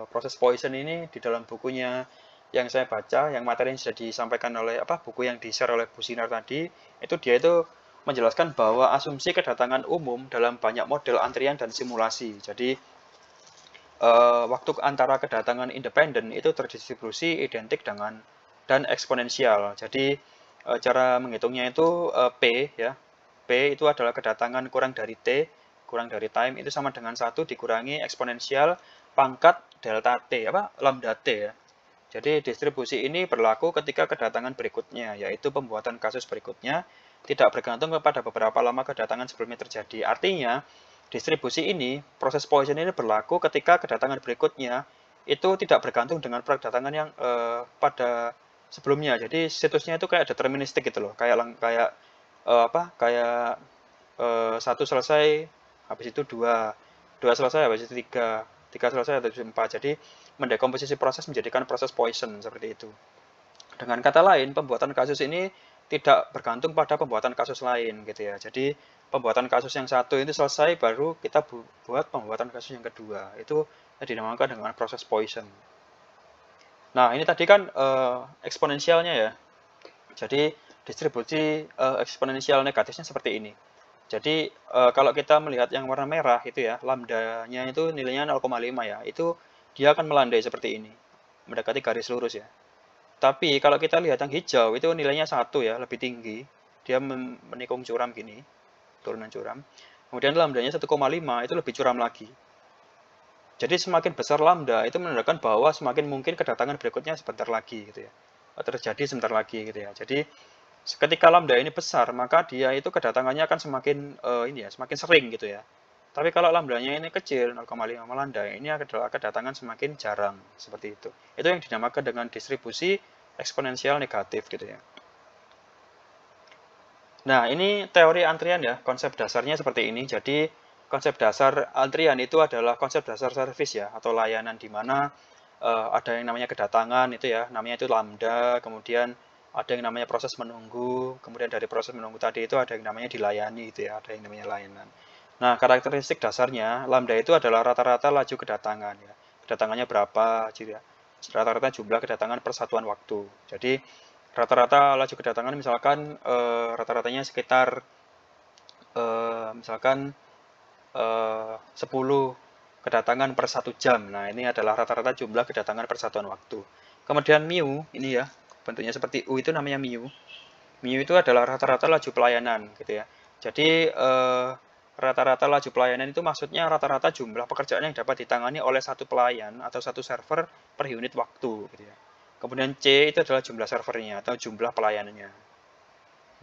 Proses Poisson ini di dalam bukunya yang saya baca, yang materi yang sudah disampaikan oleh buku yang di-share oleh Bu Sinar tadi, itu dia itu menjelaskan bahwa asumsi kedatangan umum dalam banyak model antrian dan simulasi. Jadi waktu antara kedatangan independen itu terdistribusi identik dengan dan eksponensial. Jadi cara menghitungnya itu P ya. P itu adalah kedatangan kurang dari T, kurang dari time itu sama dengan 1 dikurangi eksponensial pangkat delta T, lambda T ya. Jadi distribusi ini berlaku ketika kedatangan berikutnya, yaitu pembuatan kasus berikutnya, tidak bergantung kepada beberapa lama kedatangan sebelumnya terjadi. Artinya, distribusi ini, proses Poisson ini berlaku ketika kedatangan berikutnya, itu tidak bergantung dengan kedatangan yang pada sebelumnya. Jadi situsnya itu kayak deterministik gitu loh, kayak satu selesai, habis itu dua selesai, habis itu tiga selesai, habis itu 4. Jadi mendekomposisi proses menjadikan proses Poisson seperti itu. Dengan kata lain, pembuatan kasus ini tidak bergantung pada pembuatan kasus lain gitu ya. Jadi pembuatan kasus yang satu itu selesai, baru kita buat pembuatan kasus yang kedua. Itu dinamakan dengan proses Poisson. Nah, ini tadi kan eksponensialnya ya. Jadi distribusi eksponensial negatifnya seperti ini. Jadi kalau kita melihat yang warna merah itu ya, lambdanya itu nilainya 0,5 ya. Itu dia akan melandai seperti ini, mendekati garis lurus ya. Tapi kalau kita lihat yang hijau itu nilainya 1 ya, lebih tinggi. Dia menikung curam gini, turunan curam. Kemudian lambdanya 1,5 itu lebih curam lagi. Jadi semakin besar lambda itu menandakan bahwa semakin mungkin kedatangan berikutnya sebentar lagi gitu ya. Terjadi sebentar lagi gitu ya. Jadi ketika lambda ini besar, maka dia itu kedatangannya akan semakin sering gitu ya. Tapi kalau lambdanya ini kecil, 0,5 melandai, ini adalah kedatangan semakin jarang seperti itu. Itu yang dinamakan dengan distribusi eksponensial negatif gitu ya. Nah, ini teori antrian ya, konsep dasarnya seperti ini. Jadi konsep dasar antrian itu adalah konsep dasar servis ya, atau layanan di mana ada yang namanya kedatangan itu ya, namanya itu lambda, kemudian ada yang namanya proses menunggu, kemudian dari proses menunggu tadi itu ada yang namanya dilayani itu ya, ada yang namanya layanan. Nah, karakteristik dasarnya lambda itu adalah rata-rata laju kedatangan ya. Kedatangannya berapa, gitu ya. Rata-rata jumlah kedatangan per satuan waktu. Jadi rata-rata laju kedatangan misalkan rata-ratanya sekitar misalkan 10 kedatangan per 1 jam. Nah, ini adalah rata-rata jumlah kedatangan per satuan waktu. Kemudian mu, ini ya, bentuknya seperti U itu namanya mu. Mu itu adalah rata-rata laju pelayanan, gitu ya. Jadi, rata-rata laju pelayanan itu maksudnya rata-rata jumlah pekerjaan yang dapat ditangani oleh satu pelayan atau satu server per unit waktu, gitu ya. Kemudian C itu adalah jumlah servernya atau jumlah pelayanannya.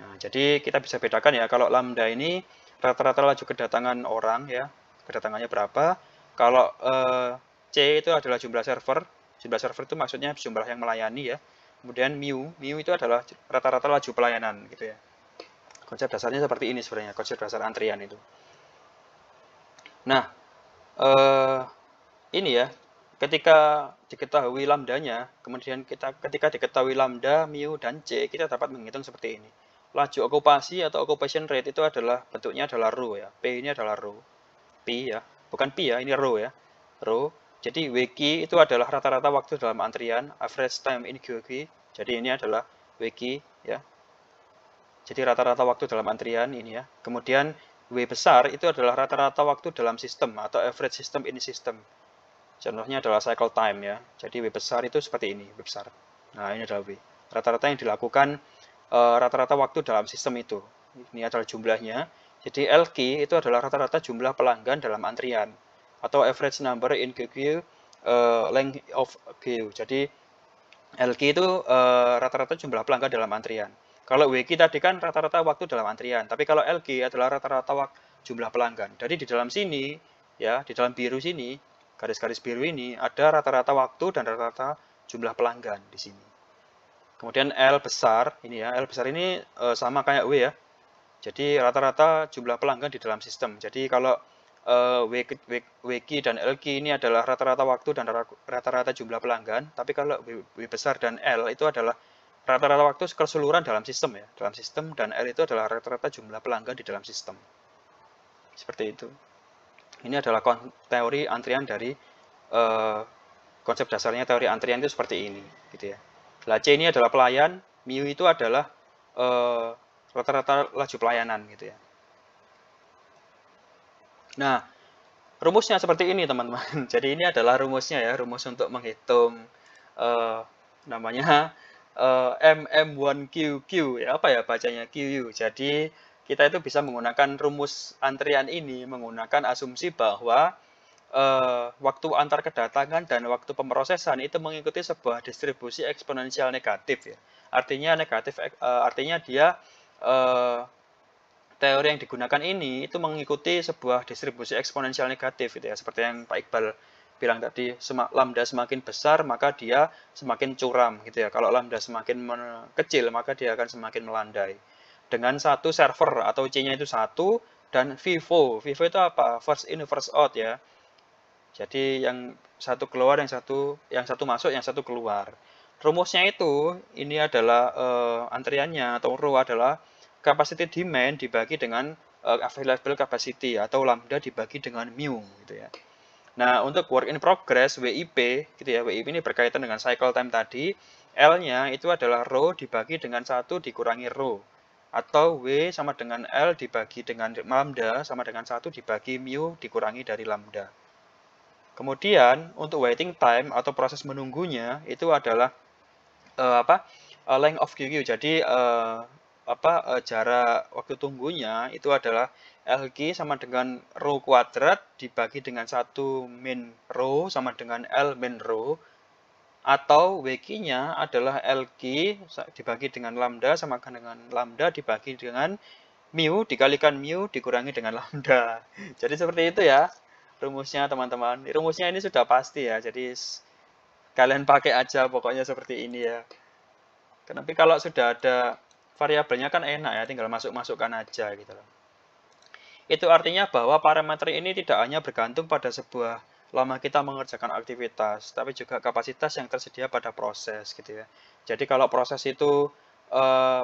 Nah, jadi kita bisa bedakan ya, kalau lambda ini rata-rata laju kedatangan orang ya, kedatangannya berapa. Kalau C itu adalah jumlah server itu maksudnya jumlah yang melayani ya. Kemudian mu itu adalah rata-rata laju pelayanan gitu ya. Konsep dasarnya seperti ini sebenarnya, konsep dasar antrian itu. Nah, eh, ini ya, ketika diketahui lambdanya, kemudian ketika diketahui lambda, mu, dan c, kita dapat menghitung seperti ini. Laju okupasi atau occupation rate itu adalah bentuknya adalah rho ya. P ini adalah rho. P ya, bukan pi ya, ini rho ya. Rho. Jadi WQ itu adalah rata-rata waktu dalam antrian, average time in queue. Jadi ini adalah WQ ya. Jadi rata-rata waktu dalam antrian ini ya. Kemudian W besar itu adalah rata-rata waktu dalam sistem atau average system in system. Contohnya adalah cycle time ya. Jadi W besar itu seperti ini, W besar. Nah, ini adalah W. Rata-rata yang dilakukan rata-rata waktu dalam sistem itu. Ini adalah jumlahnya. Jadi LQ itu adalah rata-rata jumlah pelanggan dalam antrian atau average number in queue, length of queue. Jadi LQ itu rata-rata jumlah pelanggan dalam antrian. Kalau WQ tadi kan rata-rata waktu dalam antrian, tapi kalau LQ adalah rata-rata jumlah pelanggan. Jadi di dalam sini ya, di dalam biru sini, garis-garis biru ini ada rata-rata waktu dan rata-rata jumlah pelanggan di sini. Kemudian L besar, ini ya, L besar ini sama kayak W ya. Jadi rata-rata jumlah pelanggan di dalam sistem. Jadi kalau WQ dan LQ ini adalah rata-rata waktu dan rata-rata jumlah pelanggan, tapi kalau W besar dan L itu adalah rata-rata waktu keseluruhan dalam sistem ya, dalam sistem, dan L itu adalah rata-rata jumlah pelanggan di dalam sistem. Seperti itu. Ini adalah teori antrian dari konsep dasarnya teori antrian itu seperti ini, gitu ya. Lah C ini adalah pelayan, mu itu adalah rata-rata laju pelayanan, gitu ya. Nah, rumusnya seperti ini teman-teman. Jadi ini adalah rumusnya ya, rumus untuk menghitung namanya MM1QQ ya, apa ya bacanya QU. Jadi kita itu bisa menggunakan rumus antrian ini menggunakan asumsi bahwa waktu antar kedatangan dan waktu pemrosesan itu mengikuti sebuah distribusi eksponensial negatif ya. Artinya negatif, artinya dia teori yang digunakan ini itu mengikuti sebuah distribusi eksponensial negatif gitu ya. Seperti yang Pak Iqbal bilang tadi, lambda semakin besar maka dia semakin curam gitu ya. Kalau lambda semakin kecil maka dia akan semakin melandai. Dengan satu server atau C-nya itu satu dan FIFO. FIFO itu apa? First in, first out ya. Jadi yang satu keluar, yang satu masuk, yang satu keluar. Rumusnya itu ini adalah antriannya atau rho adalah capacity demand dibagi dengan available capacity atau lambda dibagi dengan mu gitu ya. Nah, untuk work in progress WIP gitu ya. WIP ini berkaitan dengan cycle time tadi. L-nya itu adalah rho dibagi dengan 1 dikurangi rho atau W sama dengan L dibagi dengan lambda sama dengan 1 dibagi mu dikurangi dari lambda. Kemudian untuk waiting time atau proses menunggunya itu adalah length of queue. Jadi jarak waktu tunggunya itu adalah LQ sama dengan rho kuadrat dibagi dengan 1 min rho sama dengan L min rho, atau WQ-nya adalah LQ dibagi dengan lambda sama dengan lambda dibagi dengan mu dikalikan mu dikurangi dengan lambda. Jadi seperti itu ya rumusnya teman-teman. Rumusnya ini sudah pasti ya, jadi kalian pakai aja pokoknya seperti ini ya. Tapi kalau sudah ada variabelnya kan enak ya, tinggal masukkan aja gitu loh. Itu artinya bahwa parameter ini tidak hanya bergantung pada sebuah lama kita mengerjakan aktivitas, tapi juga kapasitas yang tersedia pada proses gitu ya. Jadi kalau proses itu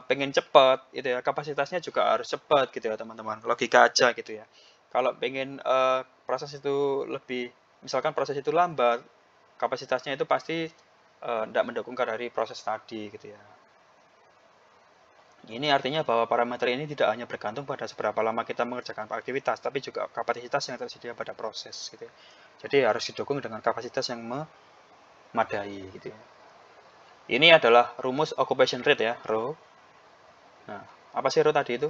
pengen cepat gitu ya, kapasitasnya juga harus cepat gitu ya teman-teman. Logika aja gitu ya. Kalau pengen proses itu lebih, misalkan proses itu lambat, kapasitasnya itu pasti tidak mendukung dari proses tadi gitu ya. Ini artinya bahwa parameter ini tidak hanya bergantung pada seberapa lama kita mengerjakan aktivitas, tapi juga kapasitas yang tersedia pada proses gitu ya. Jadi harus didukung dengan kapasitas yang memadai gitu ya. Ini adalah rumus occupation rate ya, rho. Nah, apa sih rho tadi itu?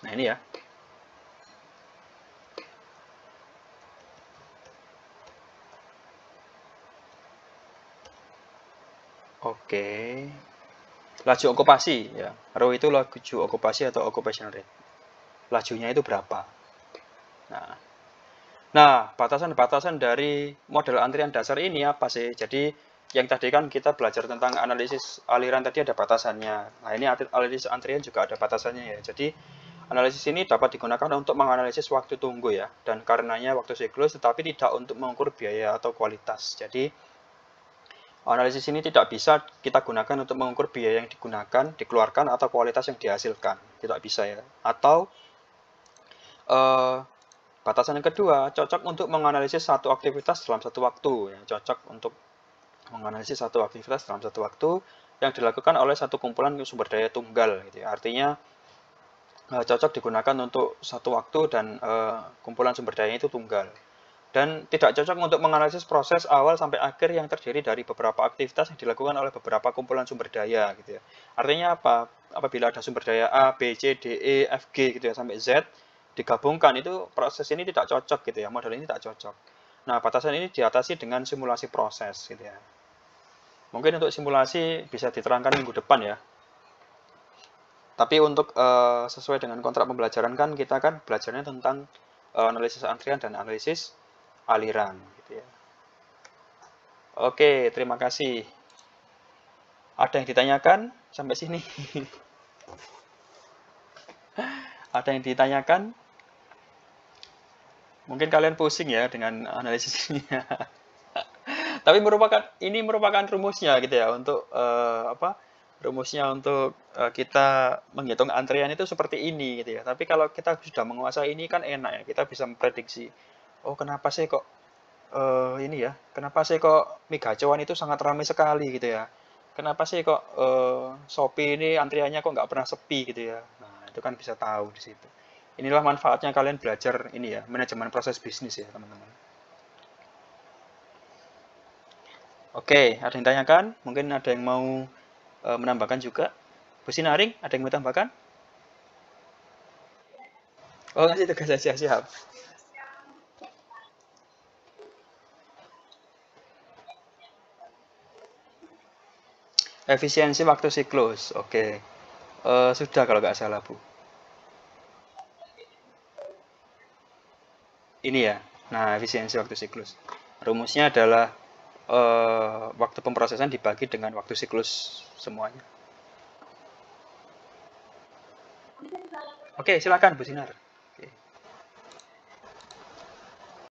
Nah, ini ya. Oke. Laju okupasi ya. Rho itu laju okupasi atau occupation rate. Lajunya itu berapa? Nah, batasan-batasan dari model antrian dasar ini apa sih? Jadi yang tadi kan kita belajar tentang analisis aliran tadi ada batasannya. Nah, ini analisis antrian juga ada batasannya ya. Jadi Analisis ini dapat digunakan untuk menganalisis waktu tunggu ya, dan karenanya waktu siklus, tetapi tidak untuk mengukur biaya atau kualitas. Jadi, analisis ini tidak bisa kita gunakan untuk mengukur biaya yang digunakan, dikeluarkan, atau kualitas yang dihasilkan. Tidak bisa ya. Atau, batasan yang kedua, cocok untuk menganalisis satu aktivitas dalam satu waktu. Ya. Cocok untuk menganalisis satu aktivitas dalam satu waktu yang dilakukan oleh satu kumpulan sumber daya tunggal. Gitu ya. Artinya, cocok digunakan untuk satu waktu dan kumpulan sumber daya itu tunggal. Dan tidak cocok untuk menganalisis proses awal sampai akhir yang terdiri dari beberapa aktivitas yang dilakukan oleh beberapa kumpulan sumber daya gitu ya. Artinya apa? Apabila ada sumber daya A, B, C, D, E, F, G gitu ya sampai Z digabungkan, itu proses ini tidak cocok gitu ya. Model ini tidak cocok. Nah, batasan ini diatasi dengan simulasi proses gitu ya. Mungkin untuk simulasi bisa diterangkan minggu depan ya. Tapi untuk sesuai dengan kontrak pembelajaran kan kita kan belajarnya tentang analisis antrian dan analisis aliran gitu ya. Oke, terima kasih. Ada yang ditanyakan sampai sini? Ada yang ditanyakan? Mungkin kalian pusing ya dengan analisis ini. Tapi ini merupakan rumusnya gitu ya untuk rumusnya untuk kita menghitung antrian itu seperti ini gitu ya. Tapi kalau kita sudah menguasai ini kan enak ya. Kita bisa memprediksi. Oh, kenapa sih kok ini ya? Kenapa sih kok mie gacoan itu sangat ramai sekali gitu ya? Kenapa sih kok Shopee ini antriannya kok nggak pernah sepi gitu ya? Nah, itu kan bisa tahu di situ. Inilah manfaatnya kalian belajar ini ya, manajemen proses bisnis ya, teman-teman. Oke, ada yang tanyakan? Mungkin ada yang mau menambahkan juga? Bu Sinaring, ada yang mau tambahkan? Oh, ngasih tugas saja, siap. Efisiensi waktu siklus, oke. Sudah kalau nggak salah, Bu. Ini ya, nah efisiensi waktu siklus. Rumusnya adalah waktu pemrosesan dibagi dengan waktu siklus semuanya. Oke, silakan Bu Sinar.